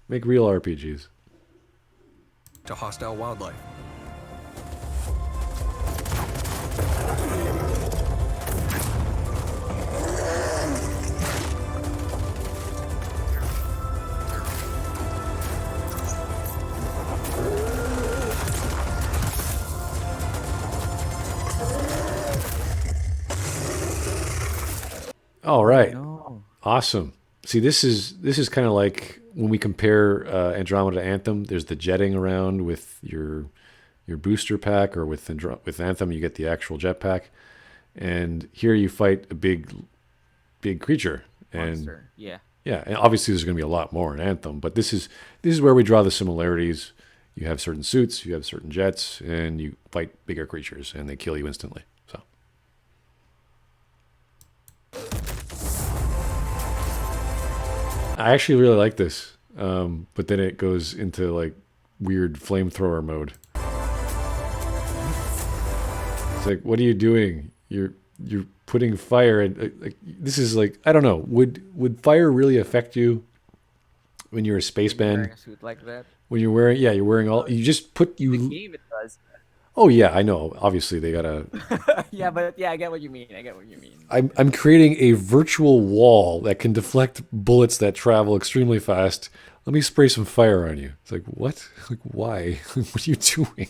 Make real RPGs. To hostile wildlife. All right. No. Awesome. See, this is kind of like when we compare Andromeda to Anthem. There's the jetting around with your booster pack, or with Anthem you get the actual jetpack, and here you fight a big creature. And Monster. Yeah. yeah, and obviously there's going to be a lot more in Anthem, but this is where we draw the similarities. You have certain suits, you have certain jets, and you fight bigger creatures, and they kill you instantly. So. I actually really like this, but then it goes into like weird flamethrower mode. It's like, what are you doing? You're putting fire in. Like, this is like, I don't know. Would fire really affect you when you're a spaceman? Wearing a suit like that. When you're wearing, you're wearing all. You just put The you. game it does. Oh yeah, I know. Obviously, they gotta. Yeah, but I get what you mean. I'm creating a virtual wall that can deflect bullets that travel extremely fast. Let me spray some fire on you. It's like, what? Like, why? What are you doing?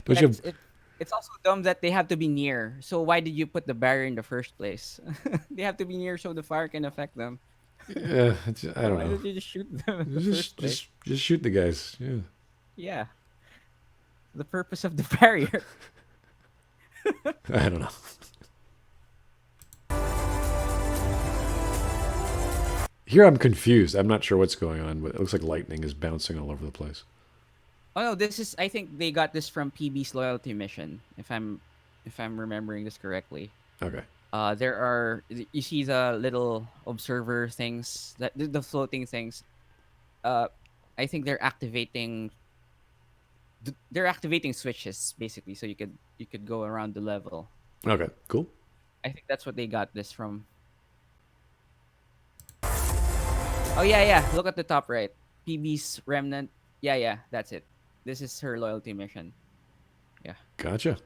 Don't you have... It's also dumb that they have to be near. So why did you put the barrier in the first place? They have to be near so the fire can affect them. Yeah, I don't Why know. did you just shoot them in the first place? Just shoot the guys. Yeah. Yeah. The purpose of the barrier. I don't know. Here I'm confused. I'm not sure what's going on, but it looks like lightning is bouncing all over the place. Oh no, I think they got this from PB's loyalty mission, if I'm remembering this correctly. Okay. You see the little observer things, that the floating things. I think they're activating switches basically, so you could go around the level. Okay, cool. I think that's what they got this from. Oh yeah. Look at the top right. PB's remnant. Yeah, that's it. This is her loyalty mission. Yeah. Gotcha.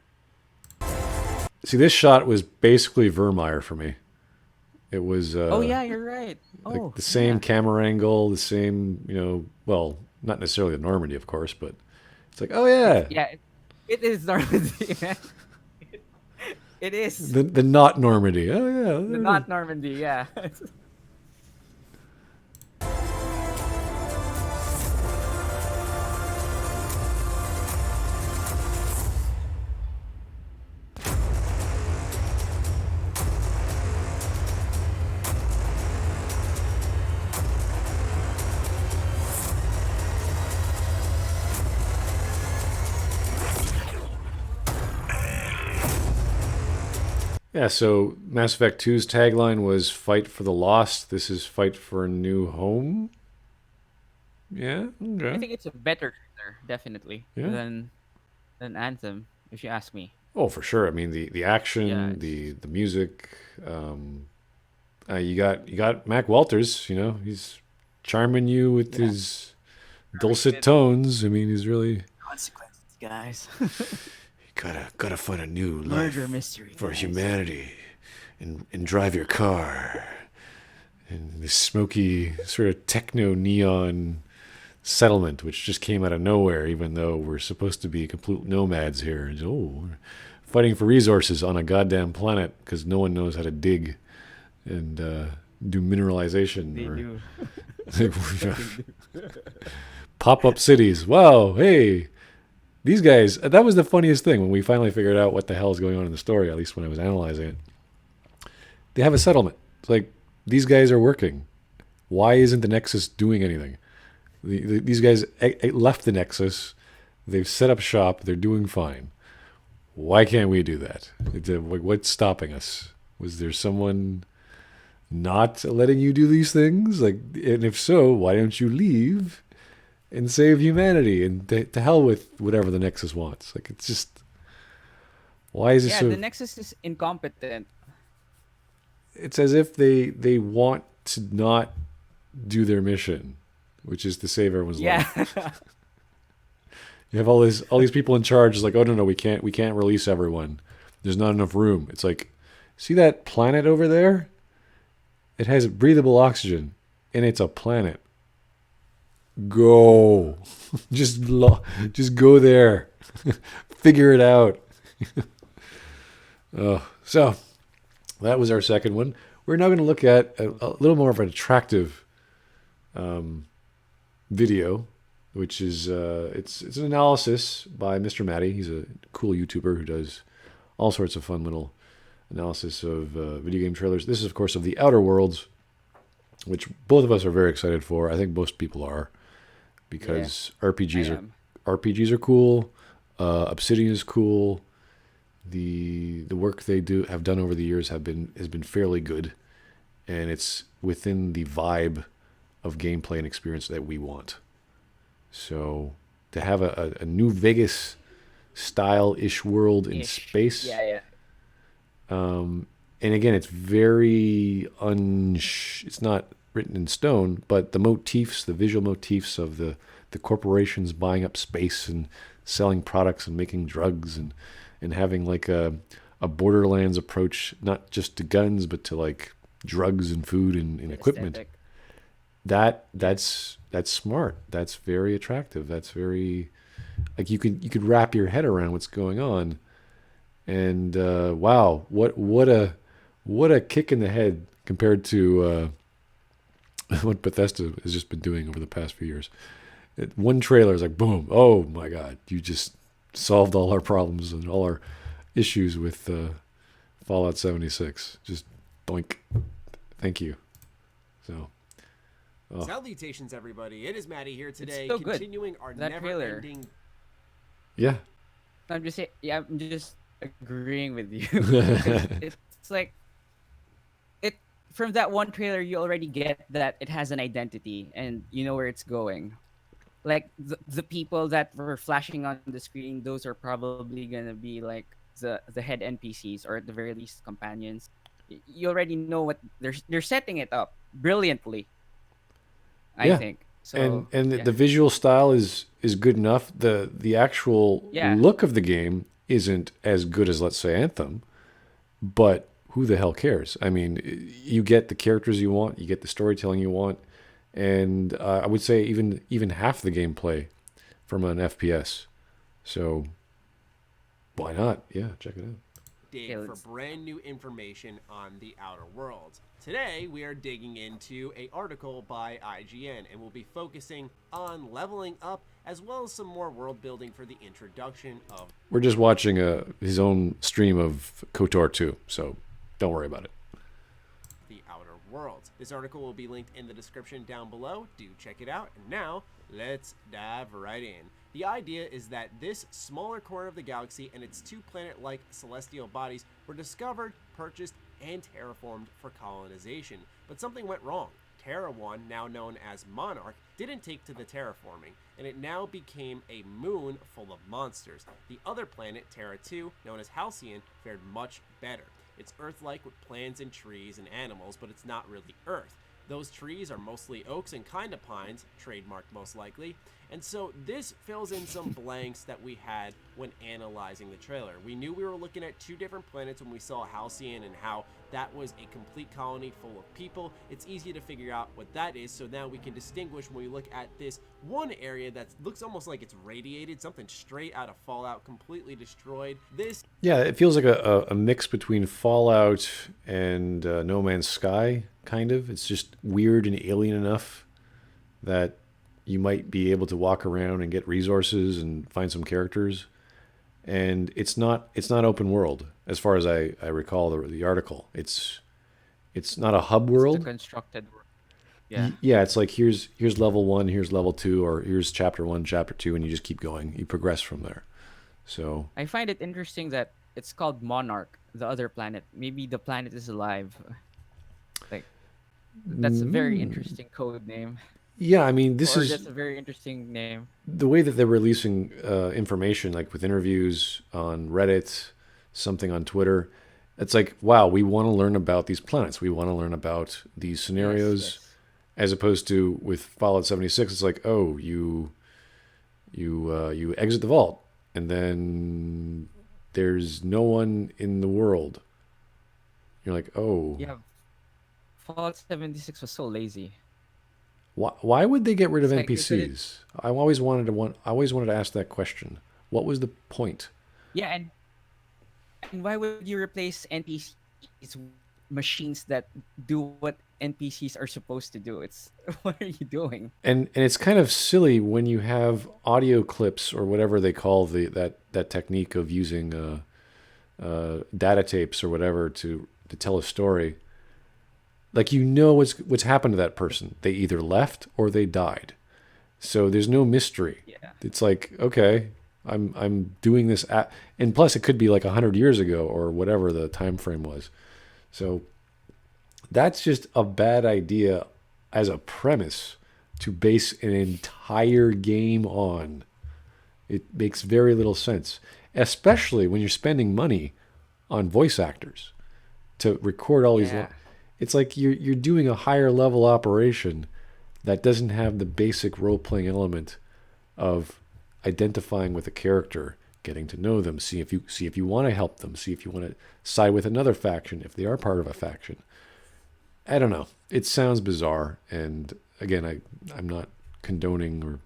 See, this shot was basically Vermeer for me. It was. Oh yeah, you're right. Like the same camera angle, the same, well, not necessarily the Normandy, of course, but it's like, oh yeah. Yeah, it is Normandy. It is. The not Normandy. Oh yeah. The not Normandy, yeah. Yeah, so Mass Effect 2's tagline was "Fight for the Lost." This is "Fight for a New Home." Yeah, okay. I think it's a better trailer, definitely, Yeah. than Anthem, if you ask me. Oh, for sure. I mean, the action, Yeah, the music. You got Mac Walters. He's charming you with his dulcet tones. I mean, he's really Consequences, guys. gotta find a new Murder life mystery for guys. humanity, and drive your car. And this smoky sort of techno neon settlement, which just came out of nowhere, even though we're supposed to be complete nomads here. And, fighting for resources on a goddamn planet because no one knows how to dig and do mineralization. They do. Pop-up cities. Wow, hey, these guys. That was the funniest thing when we finally figured out what the hell is going on in the story, at least when I was analyzing it. They have a settlement. It's like, these guys are working. Why isn't the Nexus doing anything? These guys left the Nexus. They've set up shop. They're doing fine. Why can't we do that? What's stopping us? Was there someone not letting you do these things? Like, and if so, why don't you leave and save humanity? And to hell with whatever the Nexus wants. Like, it's just, why is it so? The Nexus is incompetent. It's as if they want to not do their mission, which is to save everyone's life. You have all these people in charge. It's like, oh no, we can't release everyone. There's not enough room. It's like, see that planet over there? It has breathable oxygen, and it's a planet. Go, just go there, figure it out. So that was our second one. We're now going to look at a little more of an attractive video, which is it's an analysis by Mr. Matty. He's a cool YouTuber who does all sorts of fun little analysis of video game trailers. This is, of course, of The Outer Worlds, which both of us are very excited for. I think most people are, because RPGs are cool. Obsidian is cool. The work they have done over the years has been fairly good, and it's within the vibe of gameplay and experience that we want. So to have a New Vegas style-ish world in space. And again, it's very it's not written in stone, but the motifs, the visual motifs of the corporations buying up space and selling products and making drugs and having like a Borderlands approach, not just to guns, but to like drugs and food and equipment. That's smart. That's very attractive. That's very, like, you could wrap your head around what's going on. And wow, what a kick in the head compared to what Bethesda has just been doing over the past few years. One trailer is like, boom, oh my God, you just solved all our problems and all our issues with Fallout 76. Just doink. Thank you. So. Oh. Salutations, everybody. It is Maddie here today, so continuing our never-ending... Yeah. I'm just agreeing with you. It's like, from that one trailer, you already get that it has an identity and you know where it's going. Like, the people that were flashing on the screen, those are probably going to be like the head NPCs, or at the very least companions. You already know what they're setting it up brilliantly, I think. So, and the visual style is good enough. The actual look of the game isn't as good as, let's say, Anthem, but who the hell cares? I mean, you get the characters you want, you get the storytelling you want, and I would say even half the gameplay from an FPS. So why not? Yeah, check it out. Dig for brand new information on The Outer Worlds. Today, we are digging into an article by IGN, and we'll be focusing on leveling up, as well as some more world building for the introduction of... We're just watching his own stream of KOTOR 2, so don't worry about it. The Outer Worlds. This article will be linked in the description down below. Do check it out. And now, let's dive right in. The idea is that this smaller corner of the galaxy and its two planet-like celestial bodies were discovered, purchased, and terraformed for colonization. But something went wrong. Terra 1, now known as Monarch, didn't take to the terraforming, and it now became a moon full of monsters. The other planet, Terra 2, known as Halcyon, fared much better. It's Earth-like with plants and trees and animals, but it's not really Earth. Those trees are mostly oaks and kinda pines, trademarked most likely, And so this fills in some blanks that we had when analyzing the trailer. We knew we were looking at two different planets when we saw Halcyon and how that was a complete colony full of people. It's easy to figure out what that is, so now we can distinguish when we look at this one area that looks almost like it's radiated, something straight out of Fallout, completely destroyed. Yeah, it feels like a mix between Fallout and No Man's Sky, kind of. It's just weird and alien enough that you might be able to walk around and get resources and find some characters. And it's not open world as far as I recall the article. It's not a hub world. It's the constructed world. Yeah. Yeah, it's like here's level 1, here's level 2, or here's chapter 1, chapter 2, and you just keep going. You progress from there. So I find it interesting that it's called Monarch, the other planet. Maybe the planet is alive. Like, that's a very interesting code name. yeah, I mean, That's a very interesting name. the way that they're releasing information, like with interviews on Reddit, something on Twitter. It's like, wow, we want to learn about these planets. We want to learn about these scenarios, Yes. as opposed to with Fallout 76. It's like, oh, you exit the vault, and then there's no one in the world. You're like, oh, Yeah. Fallout 76 was so lazy. why would they get rid of It's like they couldn't- NPCs? I always wanted to ask that question. What was the point? Yeah, and why would you replace NPCs with machines that do what NPCs are supposed to do? It's what are you doing? And it's kind of silly when you have audio clips or whatever they call that technique of using data tapes or whatever to tell a story. Like, you know what's happened to that person. They either left or they died. So there's no mystery. Yeah. It's like, okay, I'm doing this and plus it could be like 100 years ago or whatever the time frame was. So that's just a bad idea as a premise to base an entire game on. It makes very little sense, especially when you're spending money on voice actors to record all these. Yeah. It's like you're doing a higher level operation that doesn't have the basic role playing element of identifying with a character, getting to know them, see if you want to help them, see if you want to side with another faction if they are part of a faction. I don't know. It sounds bizarre, and again, I'm not condoning or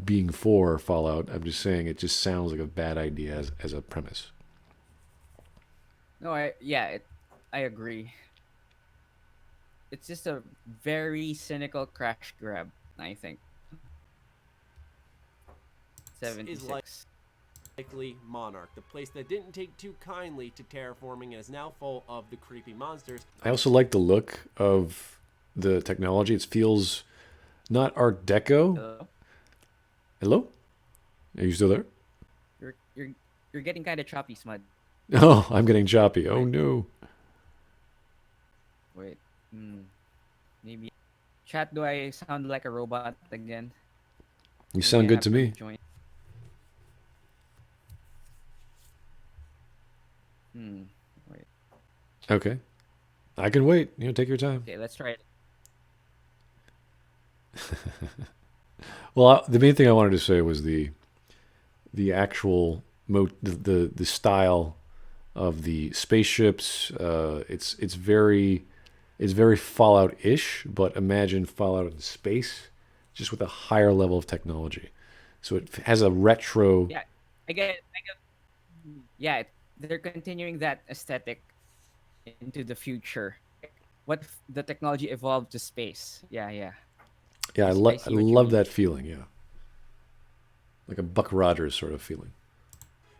being for Fallout. I'm just saying it just sounds like a bad idea as a premise. No, I agree. It's just a very cynical crash grab, I think. Is 76. likely Monarch, the place that didn't take too kindly to terraforming and is now full of the creepy monsters. I also like the look of the technology. It feels not Art Deco. Hello? Hello? Are you still there? You're getting kind of choppy, Smud. Oh, I'm getting choppy. Oh no. Wait. Maybe. Chat, do I sound like a robot again? You sound good to me. Join. Wait. Okay. I can wait. Take your time. Okay, let's try it. Well, the main thing I wanted to say was the actual the style of the spaceships. It's very Fallout-ish, but imagine Fallout in space, just with a higher level of technology. So it has a retro. Yeah, I get. Yeah, they're continuing that aesthetic into the future. What if the technology evolved to space? Yeah. Yeah, I see love what you love mean. that feeling. Yeah, like a Buck Rogers sort of feeling.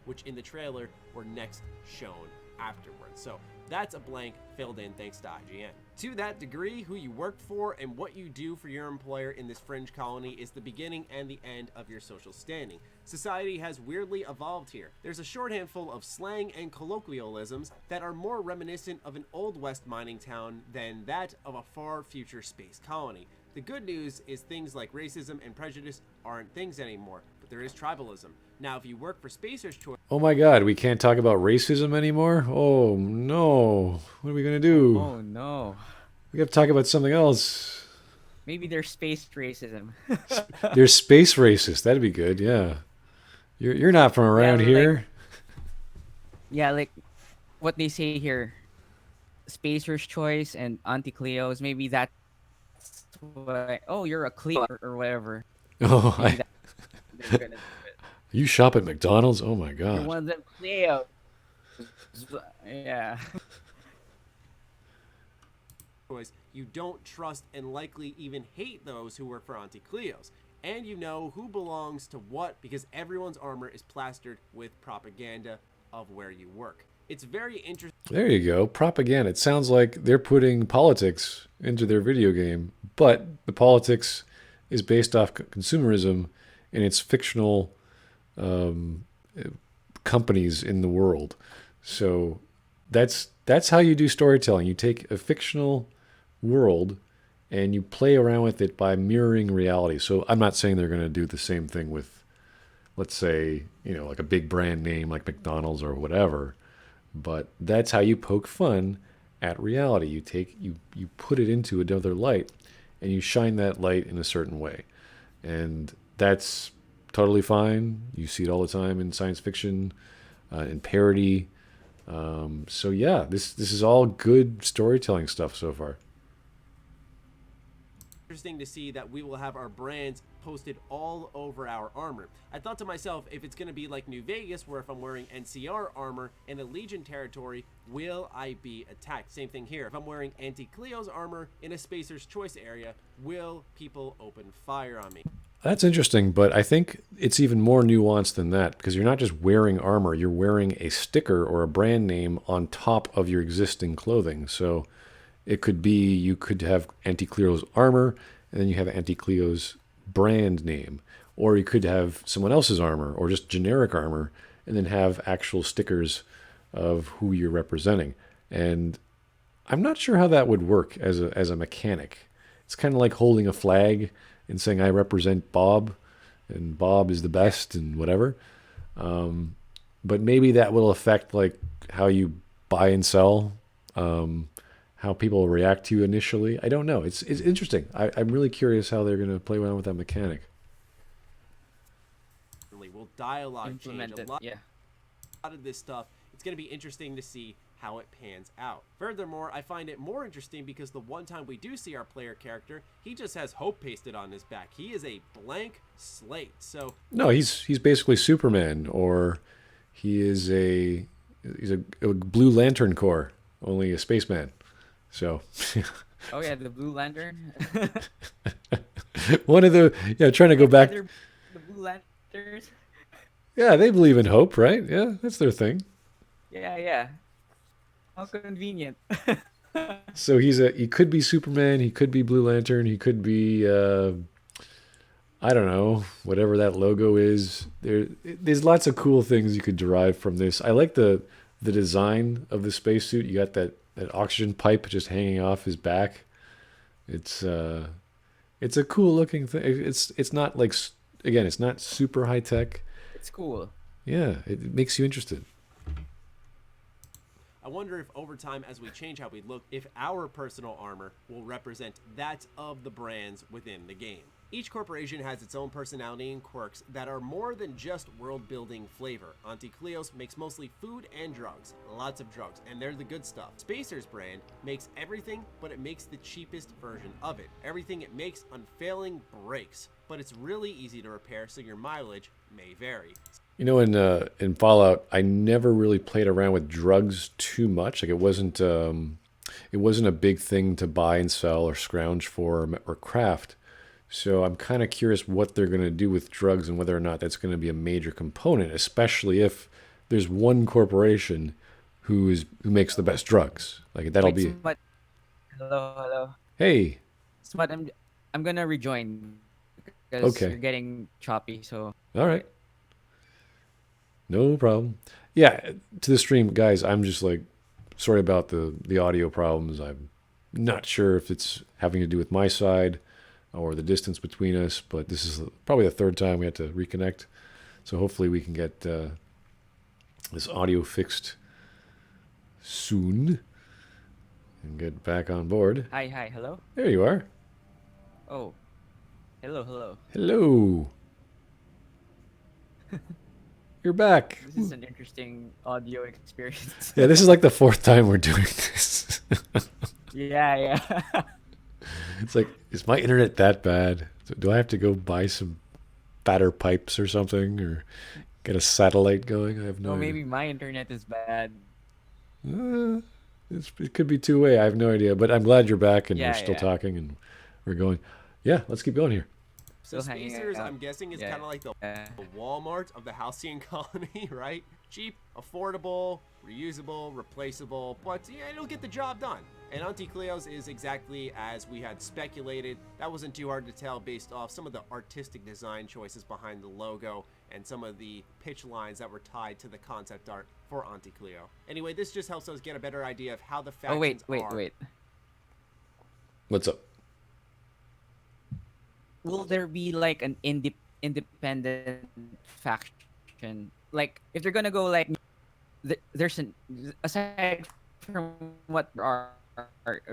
Which in the trailer were next shown afterwards. So that's a blank filled in thanks to IGN. To that degree, who you work for and what you do for your employer in this fringe colony is the beginning and the end of your social standing. Society has weirdly evolved here. There's a shorthand full of slang and colloquialisms that are more reminiscent of an old west mining town than that of a far future space colony. The good news is things like racism and prejudice aren't things anymore, but there is tribalism. Now, if you work for Spacer's Choice... Oh my God, we can't talk about racism anymore? Oh no. What are we going to do? Oh no. We have to talk about something else. Maybe there's space racism. There's space racist. That'd be good. Yeah. You're not from Yeah, around like here. yeah, like what they say here, Spacer's Choice and Auntie Cleo's. Maybe that's why. Oh, you're a Cleo or whatever. Oh, Maybe that they're gonna do it. you shop at McDonald's? Oh my You're god. one of them Cleo. Yeah. choice, you don't trust and likely even hate those who work for Auntie Cleo's. And you know who belongs to what because everyone's armor is plastered with propaganda of where you work. It's very interesting. There you go. Propaganda. It sounds like they're putting politics into their video game, but the politics is based off consumerism and it's fictional companies in the world. So that's how you do storytelling. You take a fictional world and you play around with it by mirroring reality. So I'm not saying they're going to do the same thing with, let's say, like a big brand name like McDonald's or whatever. But that's how you poke fun at reality. You put it into another light, and you shine that light in a certain way, and that's totally fine. You see it all the time in science fiction, in parody. So yeah, this is all good storytelling stuff so far. Interesting to see that we will have our brands posted all over our armor. I thought to myself, if it's going to be like New Vegas, where if I'm wearing NCR armor in a Legion territory, will I be attacked? Same thing here. If I'm wearing Auntie Cleo's armor in a Spacer's Choice area, will people open fire on me? That's interesting, but I think it's even more nuanced than that because you're not just wearing armor, you're wearing a sticker or a brand name on top of your existing clothing. So it could be you could have Auntie Cleo's armor and then you have Auntie Cleo's brand name, or you could have someone else's armor or just generic armor and then have actual stickers of who you're representing. And I'm not sure how that would work as a mechanic. It's kind of like holding a flag and saying I represent Bob and Bob is the best and whatever. But maybe that will affect like how you buy and sell, how people react to you initially. I don't know. It's interesting. I'm really curious how they're going to play around with that mechanic. Will dialogue change Implement a it. lot? Yeah. A lot of this stuff, it's going to be interesting to see how it pans out. Furthermore, I find it more interesting because the one time we do see our player character, he just has hope pasted on his back. He is a blank slate. So no, he's basically Superman, or he's a Blue Lantern Corps, only a spaceman. So Oh yeah, the Blue Lantern. one of the trying to go back. The Blue Lanterns. Yeah, they believe in hope, right? Yeah, that's their thing. Yeah. How convenient. So he could be Superman, he could be Blue Lantern, he could be I don't know, whatever that logo is. There's lots of cool things you could derive from this. I like the design of the spacesuit. You got that oxygen pipe just hanging off his back. It's a cool looking thing. It's not like, again, it's not super high tech. It's cool. Yeah, it makes you interested. I wonder if over time, as we change how we look, if our personal armor will represent that of the brands within the game. Each corporation has its own personality and quirks that are more than just world-building flavor. Auntie Cleo's makes mostly food and drugs, lots of drugs, and they're the good stuff. Spacer's brand makes everything, but it makes the cheapest version of it. Everything it makes unfailing breaks, but it's really easy to repair, so your mileage may vary. In Fallout, I never really played around with drugs too much. Like it wasn't a big thing to buy and sell or scrounge for or craft. So I'm kind of curious what they're going to do with drugs and whether or not that's going to be a major component, especially if there's one corporation who makes the best drugs. Like that'll be. Smut. Hello. Hey. Smut, I'm gonna rejoin because Okay. you're getting choppy. So. All right. No problem. Yeah, to the stream, guys, I'm just like, sorry about the audio problems. I'm not sure if it's having to do with my side or the distance between us, but this is probably the third time we had to reconnect. So hopefully we can get this audio fixed soon and get back on board. Hi. Hello. There you are. Oh, hello, hello. Hello. You're back. This is an interesting audio experience. Yeah, this is like the fourth time we're doing this. Yeah, yeah. It's like, is my internet that bad? Do I have to go buy some fatter pipes or something, or get a satellite going? I have no Oh, idea. maybe my internet is bad. It could be two-way. I have no idea, but I'm glad you're back and Yeah, we're still yeah. talking and we're going. Yeah, let's keep going here. So Still hanging Spacers, out. I'm guessing, is Yeah. kind of like the Walmart of the Halcyon colony, right? Cheap, affordable, reusable, replaceable, but yeah, it'll get the job done. And Auntie Cleo's is exactly as we had speculated. That wasn't too hard to tell based off some of the artistic design choices behind the logo and some of the pitch lines that were tied to the concept art for Auntie Cleo. Anyway, this just helps us get a better idea of how the factions Oh, wait, are. wait. What's up? Will there be like an independent faction? Like, if they're gonna go like, there's an aside from what there are,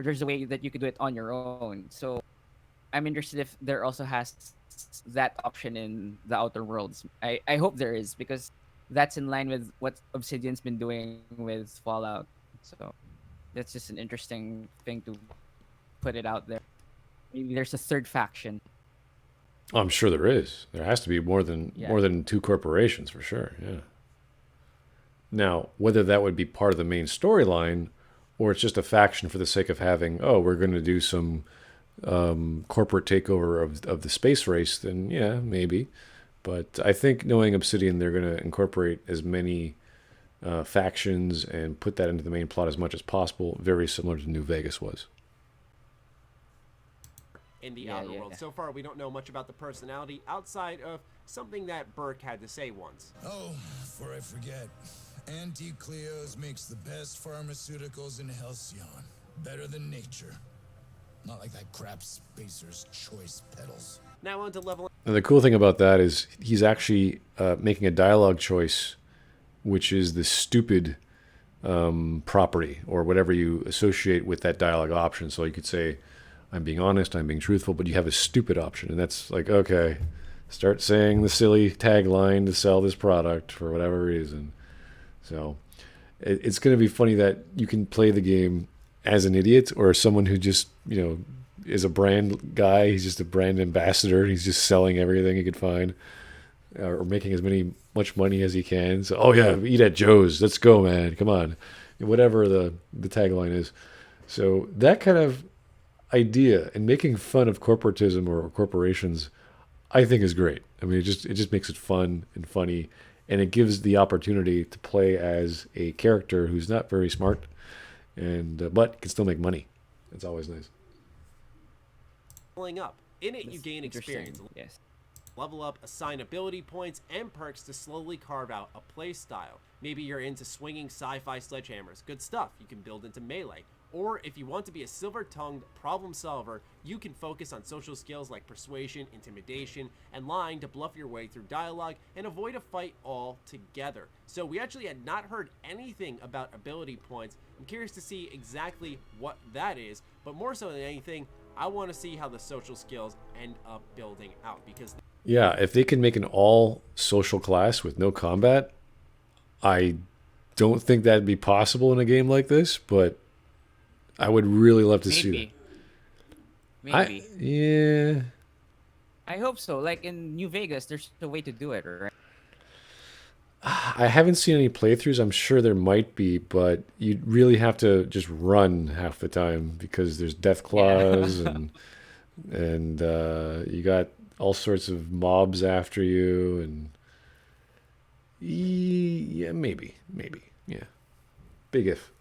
there's a way that you could do it on your own. So, I'm interested if there also has that option in the Outer Worlds. I hope there is, because that's in line with what Obsidian's been doing with Fallout. So, that's just an interesting thing to put it out there. Maybe there's a third faction. Oh, I'm sure there is. There has to be more than two corporations for sure. Yeah. Now, whether that would be part of the main storyline, or it's just a faction for the sake of having, oh, we're going to do some corporate takeover of the space race, then yeah, maybe. But I think knowing Obsidian, they're going to incorporate as many factions and put that into the main plot as much as possible, very similar to New Vegas was. In the Outer World. So far, we don't know much about the personality outside of something that Burke had to say once. Oh, before I forget, Auntie Cleo's makes the best pharmaceuticals in Halcyon. Better than nature. Not like that crap Spacer's Choice pedals. Now on to level. And the cool thing about that is he's actually making a dialogue choice, which is the stupid property or whatever you associate with that dialogue option. So you could say, I'm being honest, I'm being truthful, but you have a stupid option. And that's like, okay, start saying the silly tagline to sell this product for whatever reason. So it's going to be funny that you can play the game as an idiot or someone who just, is a brand guy. He's just a brand ambassador. He's just selling everything he could find or making much money as he can. So, oh yeah, eat at Joe's. Let's go, man. Come on. Whatever the tagline is. So that kind of idea and making fun of corporatism or corporations, I think is great. I mean, it just makes it fun and funny, and it gives the opportunity to play as a character who's not very smart, and but can still make money. It's always nice. Leveling up. In it, you gain experience. Yes. Level up, assign ability points and perks to slowly carve out a play style. Maybe you're into swinging sci-fi sledgehammers. Good stuff. You can build into melee. Or if you want to be a silver-tongued problem solver, you can focus on social skills like persuasion, intimidation, and lying to bluff your way through dialogue and avoid a fight altogether. So we actually had not heard anything about ability points. I'm curious to see exactly what that is, but more so than anything, I want to see how the social skills end up building out, because yeah, if they can make an all social class with no combat, I don't think that'd be possible in a game like this, but I would really love to see that. Maybe. Yeah. I hope so. Like in New Vegas, there's a way to do it, right? I haven't seen any playthroughs. I'm sure there might be, but you'd really have to just run half the time because there's death claws and you got all sorts of mobs after you, and yeah, maybe, yeah, big if.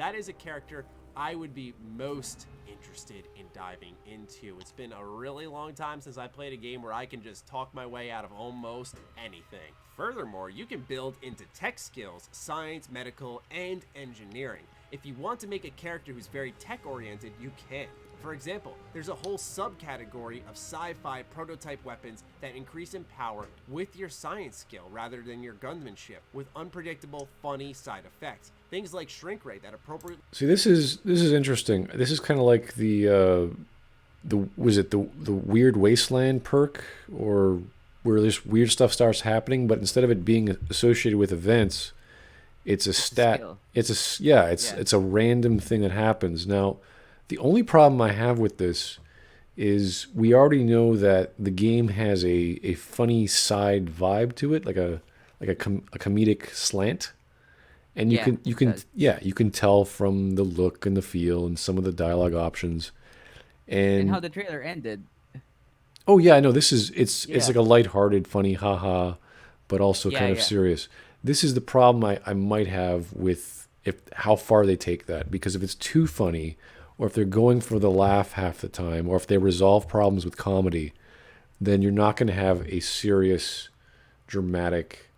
that is a character I would be most interested in diving into. It's been a really long time since I played a game where I can just talk my way out of almost anything. Furthermore, you can build into tech skills, science, medical, and engineering. If you want to make a character who's very tech-oriented, you can. For example, there's a whole subcategory of sci-fi prototype weapons that increase in power with your science skill rather than your gunmanship, with unpredictable, funny side effects. Things like shrink rate that appropriately. See, this is interesting. This is kind of like the the weird wasteland perk, or where this weird stuff starts happening, but instead of it being associated with events, it's a stat. skill. It's a random thing that happens. Now, the only problem I have with this is we already know that the game has a funny side vibe to it, a comedic slant, and Yeah, you it can does. you can tell from the look and the feel and some of the dialogue options. And how And the trailer ended. oh yeah, I know this is it's Yeah. like a lighthearted, funny, haha, but also Yeah, kind of yeah. serious. This is the problem I might have with if how far they take that, because if it's too funny, or if they're going for the laugh half the time, or if they resolve problems with comedy, then you're not going to have a serious, dramatic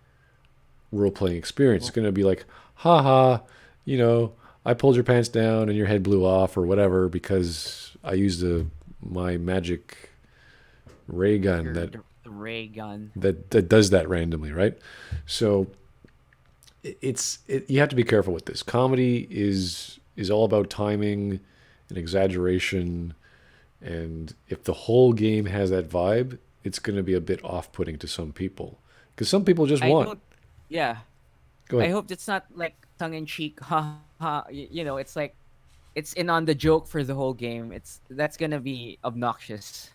role playing experience. It's going to be like, haha, you know, I pulled your pants down and your head blew off or whatever because I used my magic ray gun The ray gun. that does that randomly, right? So you have to be careful with this. Comedy is all about timing and exaggeration, and if the whole game has that vibe, it's going to be a bit off-putting to some people because some people just I want. don't. Yeah. Go I ahead. hope it's not like tongue in cheek. Ha ha. It's like it's in on the joke for the whole game. That's gonna be obnoxious.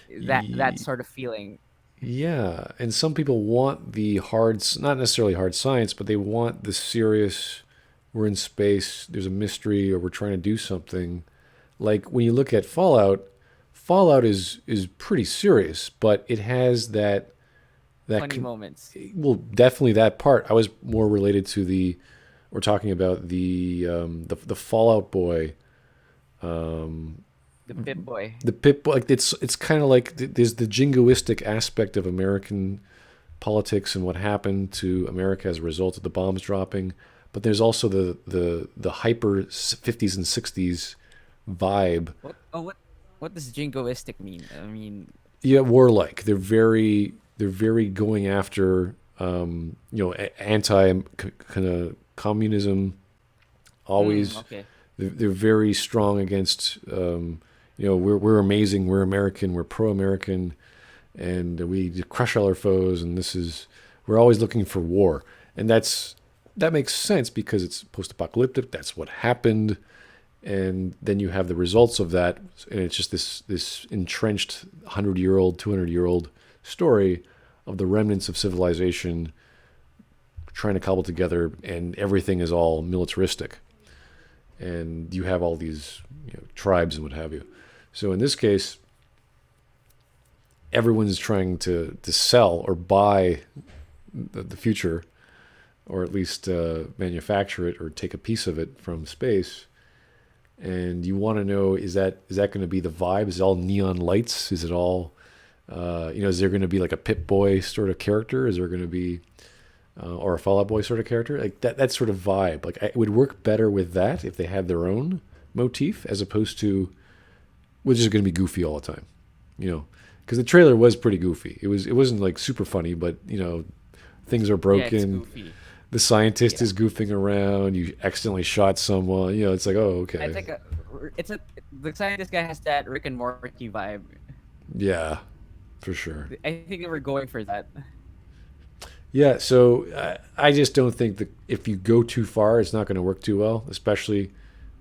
That Ye- sort of feeling. Yeah, and some people want the hard, not necessarily hard science, but they want the serious. We're in space. There's a mystery, or we're trying to do something. Like when you look at Fallout, Fallout is pretty serious, but it has that Funny moments. well, definitely that part. I was more related to we're talking about the Fallout Boy, The Pip Boy. the Pip Boy. Like it's kind of like there's the jingoistic aspect of American politics and what happened to America as a result of the bombs dropping, but there's also the hyper 50s and 60s vibe. What does jingoistic mean? I mean, Yeah, warlike. They're very going after anti kind of communism. Always, okay. they're very strong against. We're amazing. We're American. We're pro-American, and we crush all our foes. And we're always looking for war, and that makes sense because it's post-apocalyptic. That's what happened, and then you have the results of that, and it's just this entrenched 100-year-old, 200-year-old story of the remnants of civilization trying to cobble together, and everything is all militaristic, and you have all these tribes and what have you. So in this case, everyone's trying to sell or buy the future, or at least manufacture it or take a piece of it from space. And you want to know, is that going to be the vibe? Is it all neon lights? Is it all is there going to be like a Pip Boy sort of character? Is there going to be or a Fall Out Boy sort of character? Like that sort of vibe. Like it would work better with that if they had their own motif, as opposed to we're just going to be goofy all the time. Because the trailer was pretty goofy. It wasn't like super funny, but things are yeah, it's broken. goofy. The scientist Yeah. is goofing around. You accidentally shot someone. It's like, oh, okay. It's like the scientist guy has that Rick and Morty vibe. Yeah, for sure. I think they were going for that. Yeah, so I just don't think that if you go too far, it's not going to work too well, especially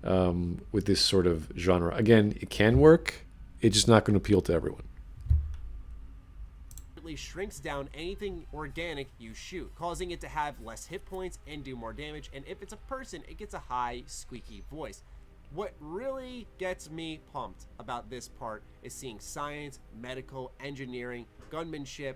with this sort of genre. Again, it can work. It's just not going to appeal to everyone. Shrinks down anything organic you shoot, causing it to have less hit points and do more damage. And if it's a person, it gets a high, squeaky voice. What really gets me pumped about this part is seeing science, medical, engineering, gunmanship.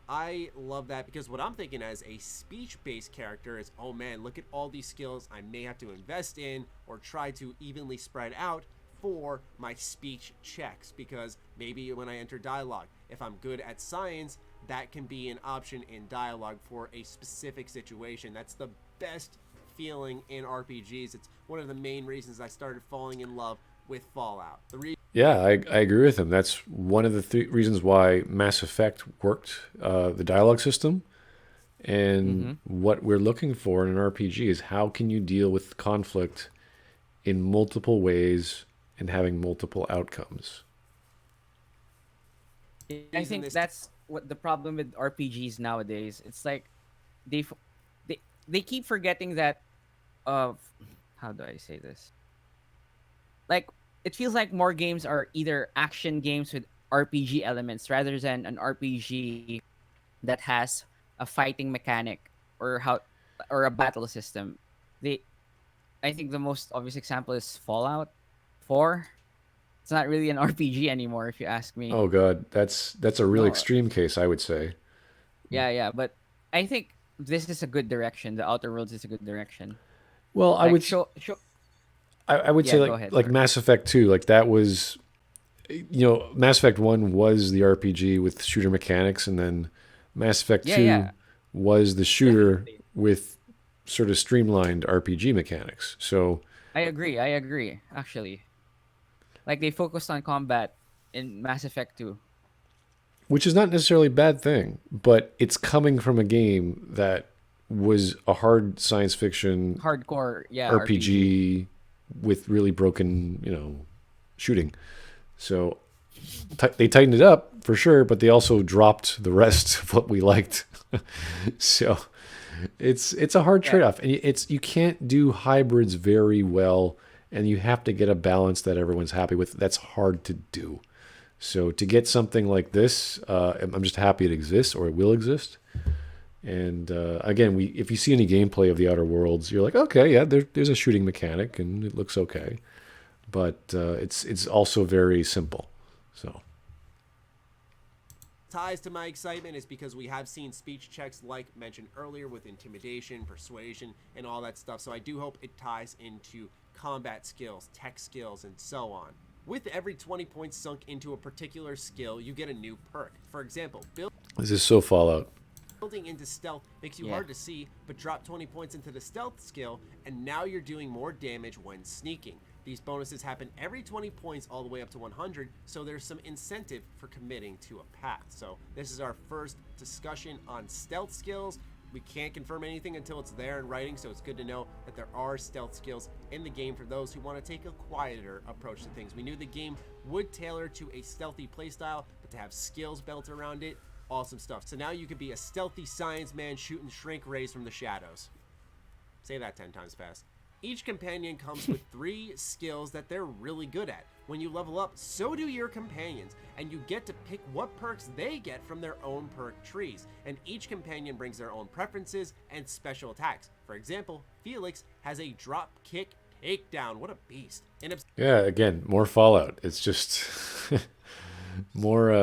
I love that, because what I'm thinking as a speech-based character is, oh man, look at all these skills I may have to invest in or try to evenly spread out for my speech checks, because maybe when I enter dialogue, if I'm good at science, that can be an option in dialogue for a specific situation. That's the best feeling in RPGs. It's one of the main reasons I started falling in love with Fallout. Yeah, I agree with him. That's one of the reasons why Mass Effect worked, the dialogue system. And what we're looking for in an RPG is how can you deal with conflict in multiple ways and having multiple outcomes. I think that's what the problem with RPGs nowadays. It's like they f- they keep forgetting that of how do I say this? Like it feels like more games are either action games with RPG elements rather than an RPG that has a fighting mechanic or how or a battle system. They I think the most obvious example is Fallout 4. It's not really an RPG anymore if you ask me. Oh God, that's a real No, extreme case, I would say. yeah, but I think this is a good direction. The Outer Worlds is a good direction. Well, Like show I would say yeah, go ahead. like Sorry. Mass Effect 2, like that was, Mass Effect 1 was the RPG with shooter mechanics, and then Mass Effect Yeah, 2 yeah, was the shooter definitely. with sort of streamlined RPG mechanics. So, I agree. I agree. Actually, like they focused on combat in Mass Effect 2. which is not necessarily a bad thing, but it's coming from a game that was a hard science fiction Hardcore, yeah, RPG. RPG with really broken, shooting. So they tightened it up for sure, but they also dropped the rest of what we liked. So it's a hard Yeah, trade-off, and you can't do hybrids very well, and you have to get a balance that everyone's happy with. That's hard to do. So to get something like this, I'm just happy it exists, or it will exist. And again, if you see any gameplay of the Outer Worlds, you're like, okay, yeah, there's a shooting mechanic, and it looks okay, but it's also very simple. So Ties to my excitement is because we have seen speech checks like mentioned earlier with intimidation, persuasion, and all that stuff. So I do hope it ties into combat skills, tech skills, and so on. With every 20 points sunk into a particular skill, you get a new perk. For example, this is so Fallout. building into stealth makes you yeah. hard to see, but drop 20 points into the stealth skill, and now you're doing more damage when sneaking. These bonuses happen every 20 points all the way up to 100, so there's some incentive for committing to a path. So this is our first discussion on stealth skills. We can't confirm anything until it's there in writing, so it's good to know that there are stealth skills in the game for those who want to take a quieter approach to things. We knew the game would tailor to a stealthy playstyle, but to have skills built around it, awesome stuff. So now you can be a stealthy science man shooting shrink rays from the shadows. Say that 10 times fast. Each companion comes with 3 skills that they're really good at. When you level up, so do your companions, and you get to pick what perks they get from their own perk trees. And each companion brings their own preferences and special attacks. For example, Felix has a drop kick takedown. What a beast. Yeah, again, more Fallout. It's just more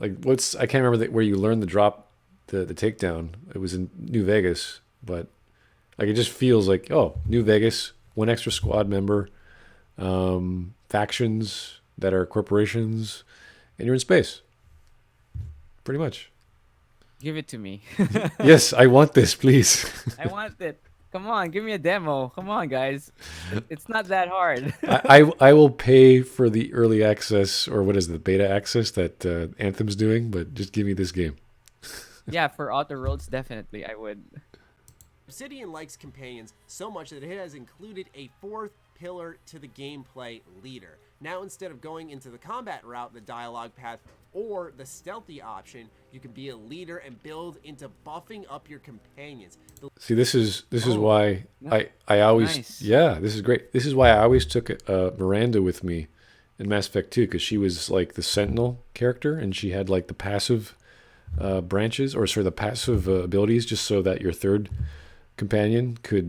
I can't remember where you learned the drop, the takedown. It was in New Vegas, but like it just feels like, oh, New Vegas, one extra squad member, factions that are corporations, and you're in space. Pretty much. Give it to me. Yes, I want this, please. I want it. Come on, give me a demo. Come on, guys. It's not that hard. I will pay for the early access, or what is the beta access that Anthem's doing, but just give me this game. Yeah, for Outer Worlds, definitely, I would. Obsidian likes companions so much that it has included a 4th pillar to the gameplay, leader. Now instead of going into the combat route, the dialogue path, or the stealthy option, you can be a leader and build into buffing up your companions. See, this is why I always Nice. yeah, this is great. This is why I always took Miranda with me in Mass Effect 2, because she was like the Sentinel character, and she had like the passive branches, or sorry, the passive abilities, just so that your third companion could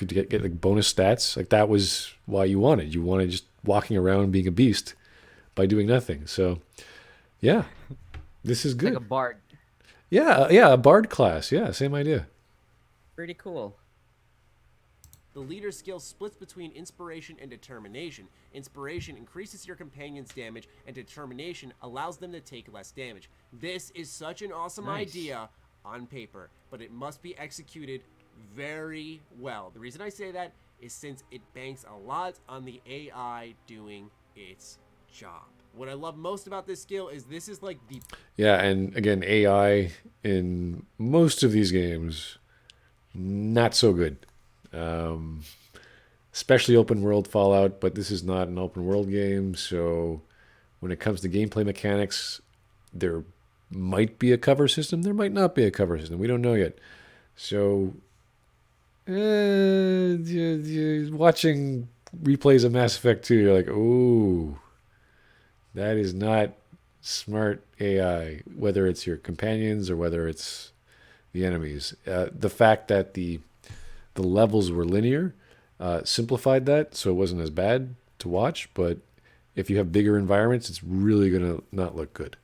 get like bonus stats. Like that was why you wanted just walking around being a beast by doing nothing. So yeah, this is good. Like a bard. Yeah, a bard class. Yeah, same idea. Pretty cool. The leader skill splits between inspiration and determination. Inspiration increases your companion's damage, and determination allows them to take less damage. This is such an awesome idea on paper, but it must be executed very well. The reason I say that is since it banks a lot on the AI doing its job. What I love most about this skill is this is like the... Yeah, and again, AI in most of these games, not so good. especially open world Fallout, but this is not an open world game. So when it comes to gameplay mechanics, there might be a cover system. There might not be a cover system. We don't know yet. So watching replays of Mass Effect 2, you're like, ooh, that is not smart AI, whether it's your companions or whether it's the enemies. The fact that the levels were linear simplified that, so it wasn't as bad to watch. But if you have bigger environments, it's really going to not look good.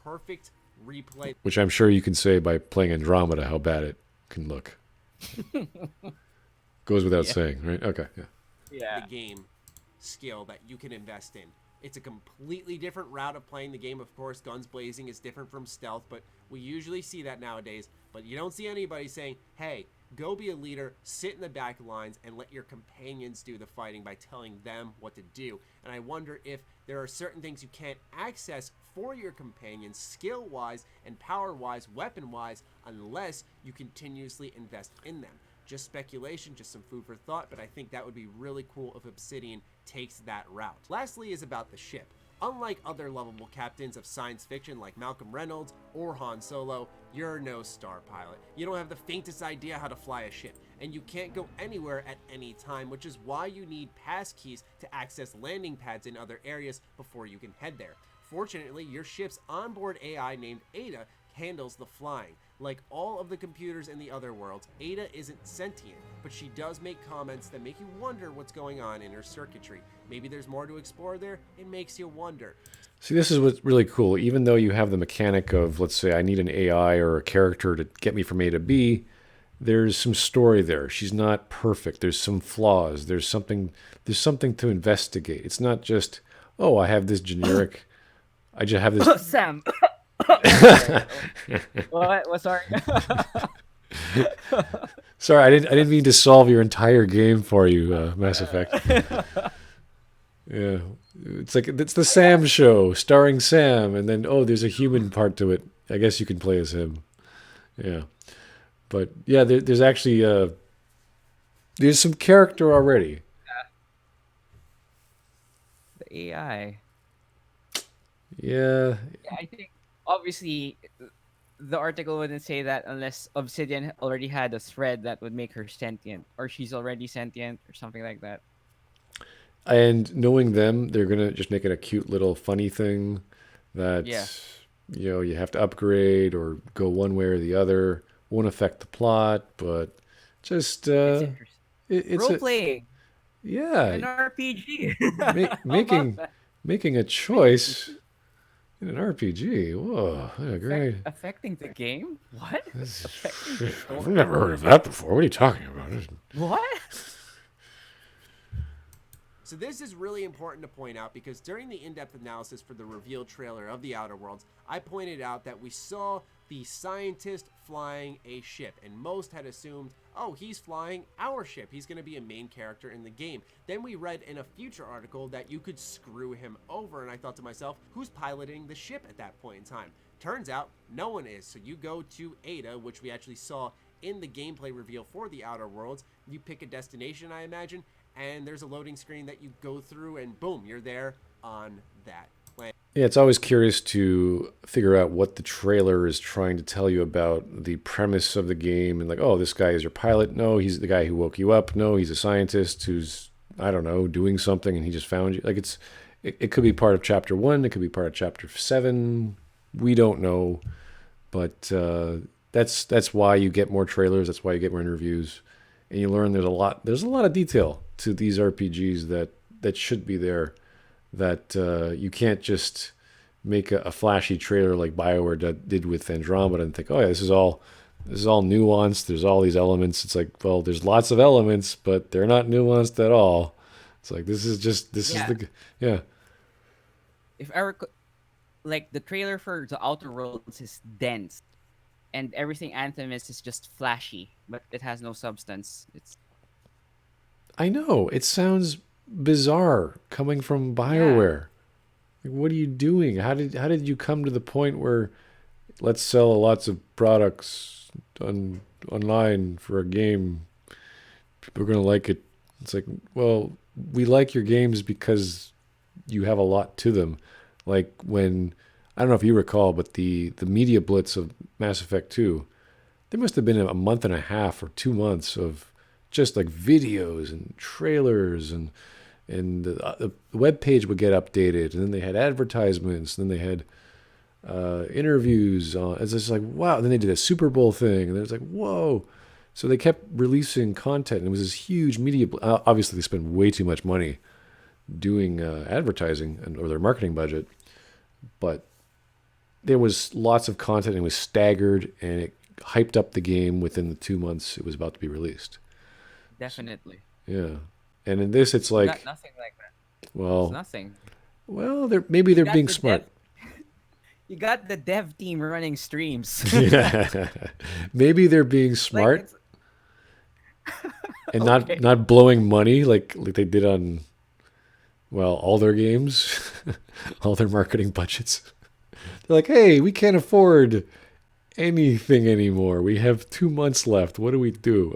Perfect replay. Which I'm sure you can say by playing Andromeda how bad it can look. Goes without saying, right? Okay, yeah. Yeah. The game skill that you can invest in. It's a completely different route of playing the game. Of course, guns blazing is different from stealth, but we usually see that nowadays. But you don't see anybody saying, hey, go be a leader, sit in the back lines, and let your companions do the fighting by telling them what to do. And I wonder if there are certain things you can't access for your companions, skill-wise and power-wise, weapon-wise, unless you continuously invest in them. Just speculation, just some food for thought, but I think that would be really cool if Obsidian takes that route. Lastly is about the ship. Unlike other lovable captains of science fiction like Malcolm Reynolds or Han Solo, you're no star pilot. You don't have the faintest idea how to fly a ship, and you can't go anywhere at any time, which is why you need pass keys to access landing pads in other areas before you can head there. Fortunately, your ship's onboard AI named Ada handles the flying. Like all of the computers in the other worlds, Ada isn't sentient, but she does make comments that make you wonder what's going on in her circuitry. Maybe there's more to explore there. It makes you wonder. See, this is what's really cool. Even though you have the mechanic of, let's say, I need an AI or a character to get me from A to B, there's some story there. She's not perfect. There's some flaws. There's something to investigate. It's not just, oh, I have this generic. I just have this. Sam. What? Sorry. Sorry, I didn't mean to solve your entire game for you, Mass Effect. Yeah, it's the Sam show starring Sam, and then there's a human part to it. I guess you can play as him. Yeah, but yeah, there's actually there's some character already. The AI. Yeah. I think obviously the article wouldn't say that unless Obsidian already had a thread that would make her sentient, or she's already sentient, or something like that. And knowing them, they're gonna just make it a cute little funny thing that you have to upgrade or go one way or the other. Won't affect the plot, but just it's role playing. Yeah, an RPG. making a choice in an RPG. Whoa, great. Affecting the game? What? I've never heard of that before. What are you talking about? What? So this is really important to point out because during the in-depth analysis for the reveal trailer of The Outer Worlds, I pointed out that we saw the scientist flying a ship, and most had assumed, oh, he's flying our ship. He's going to be a main character in the game. Then we read in a future article that you could screw him over, and I thought to myself, who's piloting the ship at that point in time? Turns out, no one is. So you go to Ada, which we actually saw in the gameplay reveal for The Outer Worlds. You pick a destination, I imagine, and there's a loading screen that you go through, and boom, you're there on that planet. Yeah, it's always curious to figure out what the trailer is trying to tell you about the premise of the game. And like, oh, this guy is your pilot. No, he's the guy who woke you up. No, he's a scientist who's, I don't know, doing something and he just found you. Like it could be part of chapter 1. It could be part of chapter 7. We don't know. But that's why you get more trailers. That's why you get more interviews. And you learn there's a lot of detail to these RPGs that should be there, that you can't just make a flashy trailer like BioWare did with Andromeda and think, oh yeah, this is all nuanced. There's all these elements. It's like, well, there's lots of elements, but they're not nuanced at all. It's like this is the. If I like the trailer for The Outer Worlds is dense, and everything Anthem is just flashy, but it has no substance. I know. It sounds bizarre coming from BioWare. Like, what are you doing? How did you come to the point where let's sell lots of products online for a game People are going to like it. It's like, well, we like your games because you have a lot to them. Like when, I don't know if you recall, but the media blitz of Mass Effect 2, there must have been a month and a half or 2 months of just like videos and trailers, and the web page would get updated, and then they had advertisements, and then they had interviews on. It's just like, wow. Then they did a Super Bowl thing, and it was like, whoa. So they kept releasing content, and it was this huge media. Obviously, they spent way too much money doing advertising or their marketing budget, but there was lots of content, and it was staggered, and it hyped up the game within the 2 months it was about to be released. Definitely. Yeah, and in this, it's like Nothing like that. well, It's nothing. well, maybe they're being the smart. You got the dev team running streams. Yeah. Maybe they're being smart it's- and Okay. not blowing money like they did on, well, all their games, all their marketing budgets. They're like, hey, we can't afford anything anymore. We have 2 months left. What do we do?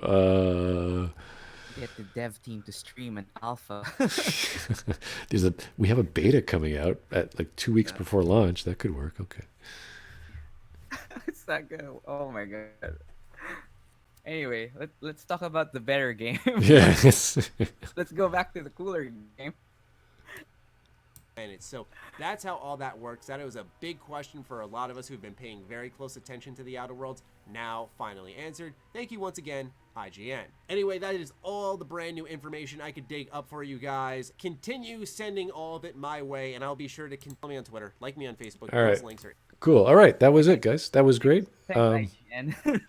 Get the dev team to stream an alpha. We have a beta coming out at like 2 weeks before launch. That could work. Okay. It's not good. Oh my god. Anyway, let's talk about the better game. Yes. Let's go back to the cooler game. So that's how all that works. That was a big question for a lot of us who've been paying very close attention to the Outer Worlds. Now finally answered. Thank you once again, IGN. Anyway, that is all the brand new information I could dig up for you guys. Continue sending all of it my way, and I'll be sure to follow me on Twitter, like me on Facebook. All right. Those links are Cool. All right. That was it, guys. That was great. Thanks, IGN.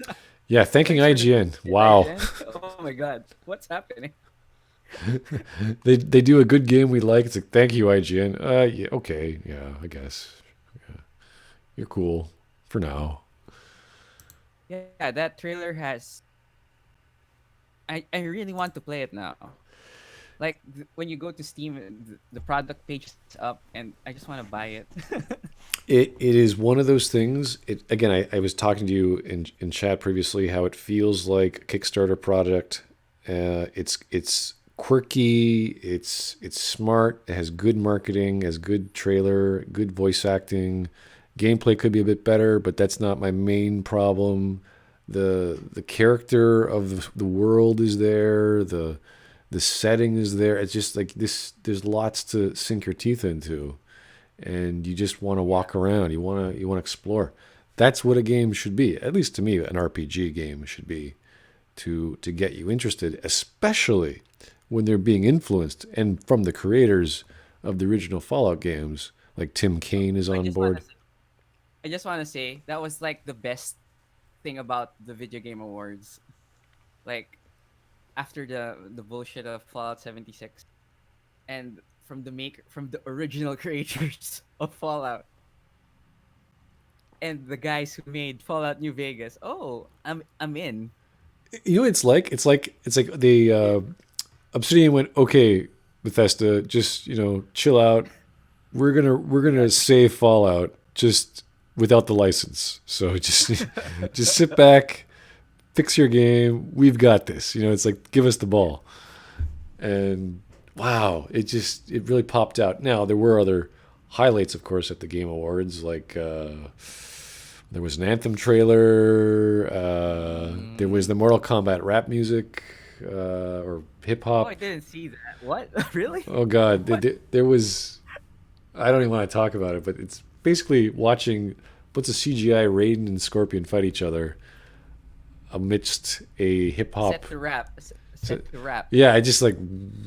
Yeah. Thanking IGN. Wow. Oh my god. What's happening? They do a good game we like. It's like, thank you, IGN. Yeah, okay, yeah, I guess. Yeah. You're cool for now. Yeah, that trailer has. I really want to play it now. Like when you go to Steam, the product page is up, and I just want to buy it. It is one of those things. Again, I was talking to you in chat previously how it feels like a Kickstarter project. It's quirky, it's smart, it has good marketing, has good trailer, good voice acting. Gameplay could be a bit better, but that's not my main problem. The character of the world is there, the setting is there. It's just like this, there's lots to sink your teeth into, and you just want to walk around, you want to explore. That's what a game should be. At least to me, an RPG game should be, to get you interested, especially when they're being influenced and from the creators of the original Fallout games, like Tim Kaine is on board. I just want to say that was like the best thing about the Video Game Awards. Like after the bullshit of Fallout 76, and from the original creators of Fallout, and the guys who made Fallout New Vegas. Oh, I'm in. You know what it's like? It's like the Obsidian went, okay, Bethesda, just, chill out. We're gonna save Fallout just without the license. So just sit back, fix your game. We've got this. It's like, give us the ball. And wow, it really popped out. Now there were other highlights, of course, at the Game Awards, like there was an Anthem trailer. There was the Mortal Kombat rap music or hip hop. Oh, I didn't see that. What? Really? Oh God, there was. I don't even want to talk about it, but it's basically watching what's a CGI Raiden and Scorpion fight each other amidst a hip hop. Set the rap. Set the rap. Yeah, I just like,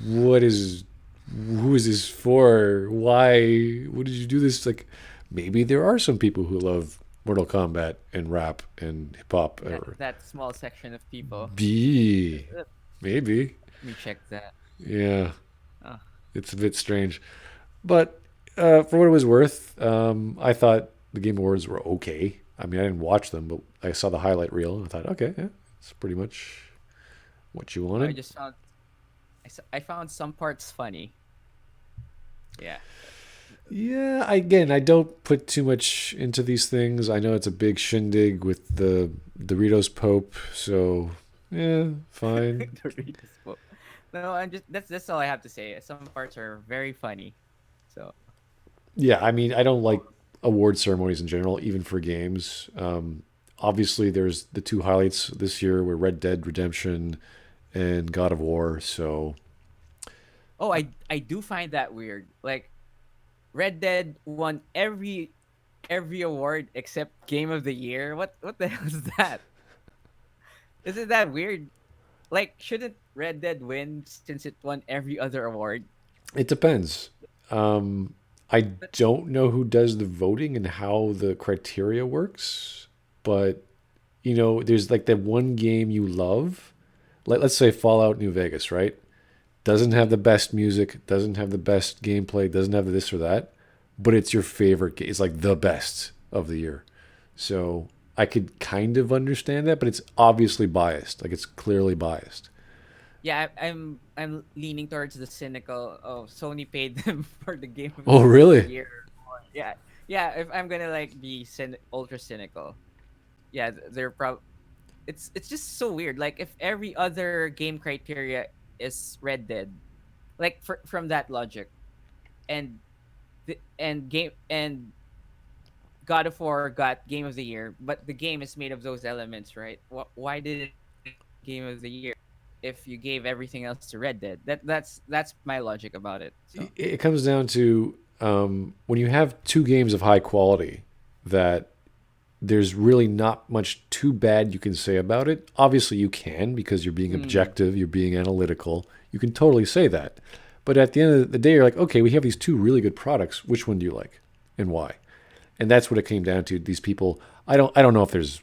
who is this for? Why? What did you do this? Like, maybe there are some people who love Mortal Kombat and rap and hip hop. That small section of people. Maybe. Let me check that. Yeah. It's a bit strange. But for what it was worth, I thought the Game Awards were okay. I mean, I didn't watch them, but I saw the highlight reel and I thought, okay, yeah, it's pretty much what you wanted. I found some parts funny. Yeah. Yeah, again, I don't put too much into these things. I know it's a big shindig with the Doritos Pope, so Yeah, fine. Doritos bowl. No, I'm just that's all I have to say. Some parts are very funny. So Yeah, I mean, I don't like award ceremonies in general, even for games. Obviously, there's the two highlights this year were Red Dead Redemption and God of War. So, oh, I do find that weird. Like Red Dead won every award except Game of the Year. What the hell is that? Isn't that weird? Like, shouldn't Red Dead win since it won every other award? it depends. I don't know who does the voting and how the criteria works, but there's like that one game you love. Let's say Fallout New Vegas, right? Doesn't have the best music, doesn't have the best gameplay, doesn't have this or that, but it's your favorite game. It's like the best of the year. So I could kind of understand that, but it's obviously biased. Like it's clearly biased. Yeah, I'm leaning towards the cynical. Oh, Sony paid them for the Game of Oh, the really? Year. Yeah, yeah. If I'm gonna like be ultra cynical, yeah, they're probably. It's just so weird. Like if every other game criteria is Red Dead, like from that logic, and game and God of War got Game of the Year, but the game is made of those elements, right? Why did it Game of the Year if you gave everything else to Red Dead? That's my logic about it. So It comes down to when you have two games of high quality that there's really not much too bad you can say about it. Obviously, you can because you're being objective, you're being analytical. You can totally say that. But at the end of the day, you're like, okay, we have these two really good products. Which one do you like, and why? And that's what it came down to. These people, I don't know if there's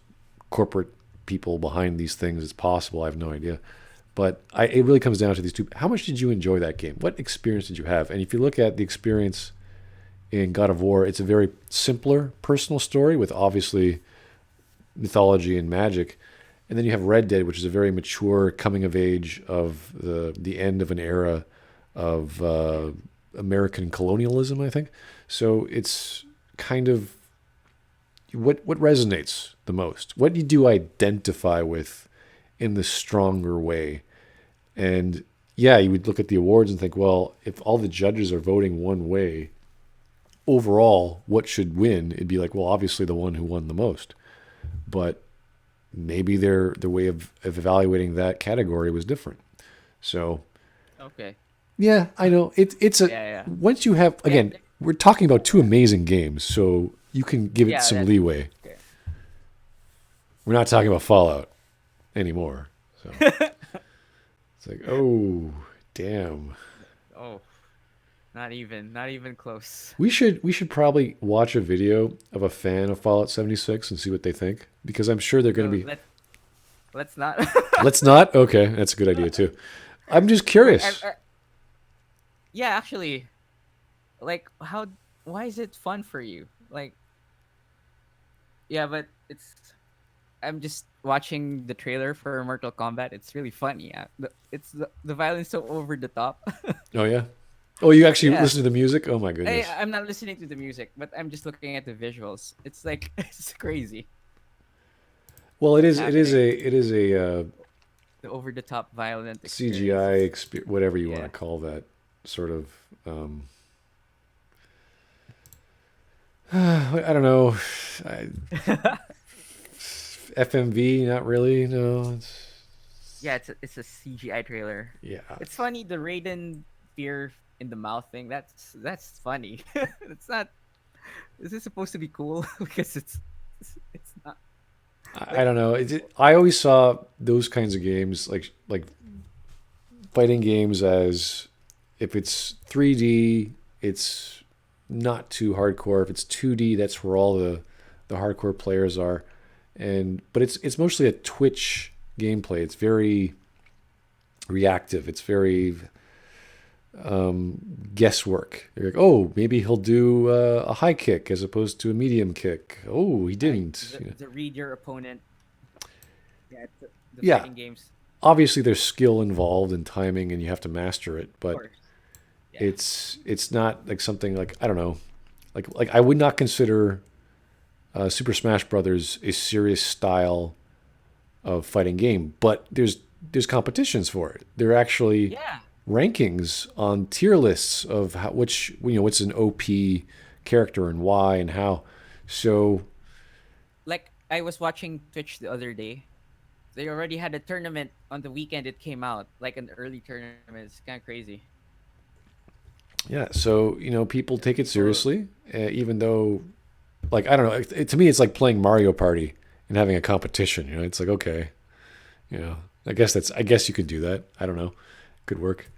corporate people behind these things. It's possible. I have no idea. But it really comes down to these two. How much did you enjoy that game? What experience did you have? And if you look at the experience in God of War, it's a very simpler personal story with obviously mythology and magic. And then you have Red Dead, which is a very mature coming of age of the end of an era of American colonialism, I think. So it's kind of what resonates the most. What do you identify with in the stronger way? And yeah, you would look at the awards and think, well, if all the judges are voting one way, overall, what should win? It'd be like, well, obviously the one who won the most. But maybe their way of evaluating that category was different. So okay, yeah, I know it's a yeah. once you have again, we're talking about two amazing games, so you can give it some leeway. Okay. We're not talking about Fallout anymore. So it's like, oh, damn. Oh, not even close. We should probably watch a video of a fan of Fallout 76 and see what they think because I'm sure they're going to be. Let's not. Let's not. Okay, that's a good idea too. I'm just curious. Yeah, actually, like why is it fun for you? Like, yeah, but I'm just watching the trailer for Mortal Kombat. It's really funny. Yeah, the violence so over the top. Oh yeah. Oh, you actually listen to the music? Oh my goodness. I'm not listening to the music, but I'm just looking at the visuals. It's like it's crazy. Well, it is a the over the top violent CGI whatever you want to call that sort of I don't know. FMV, not really. No. It's a CGI trailer. Yeah. It's funny the Raiden fear in the mouth thing. That's funny. It's not. Is this supposed to be cool? Because it's not. I don't know. I always saw those kinds of games like fighting games as if it's 3D, it's not too hardcore. If it's 2D, that's where all the hardcore players are. But it's mostly a twitch gameplay. It's very reactive. It's very guesswork. You're like, oh, maybe he'll do a high kick as opposed to a medium kick. Oh, he didn't. To read your opponent. Yeah, fighting games. Obviously, there's skill involved and timing, and you have to master it. But it's not like something like I don't know, like I would not consider Super Smash Brothers a serious style of fighting game, but there's competitions for it. There are actually Yeah. rankings on tier lists of what's an OP character and why and how. So Like I was watching Twitch the other day. They already had a tournament on the weekend it came out, like an early tournament. It's kind of crazy. yeah, so people take it seriously, even though, like, I don't know. To me, it's like playing Mario Party and having a competition. It's like, okay, I guess you could do that. I don't know, could work.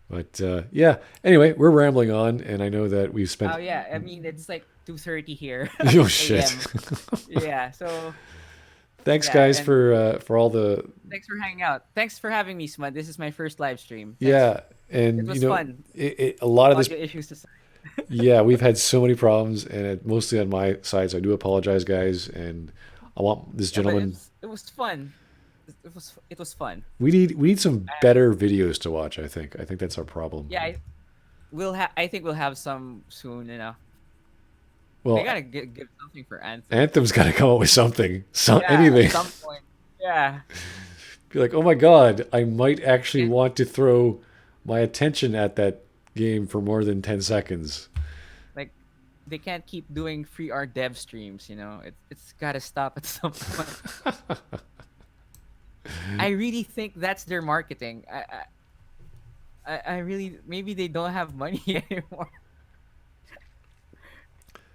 But yeah. Anyway, we're rambling on, and I know that we've spent. Oh yeah, I mean it's like 2:30 here. Oh shit. Yeah, so Thanks, yeah, guys, and for all the. thanks for hanging out. Thanks for having me, Smud. This is my first live stream. Thanks. Yeah, and It was fun. a lot of this. Audio issues aside. Yeah, we've had so many problems, and mostly on my side. So I do apologize, guys, and I want this Yeah, but gentleman. it was fun. It was fun. We need some better videos to watch. I think that's our problem. Yeah, I think we'll have some soon. Well, They gotta give something for Anthem. Anthem's got to come up with something, Yeah, anything. at some point. Yeah. Be like, oh my god, I might actually want to throw my attention at that game for more than 10 seconds. Like, they can't keep doing free art dev streams. It's gotta stop at some point. I really think that's their marketing. I really, maybe they don't have money anymore.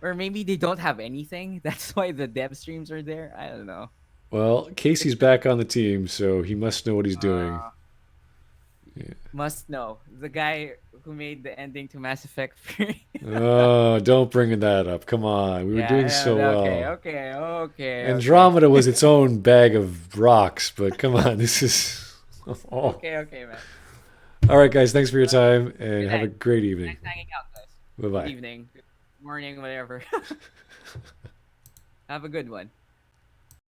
Or maybe they don't have anything. That's why the dev streams are there. I don't know. Well, Casey's back on the team, so he must know what he's doing. Must know. The guy who made the ending to Mass Effect 3. Oh, don't bring that up. Come on. We were doing so well. Okay. Andromeda was its own bag of rocks, but come on, this is... Oh. Okay, man. All right, guys, thanks for your time, and Good have a night. great evening. Thanks for hanging out, guys. Bye-bye. Good evening, good morning, whatever. Have a good one.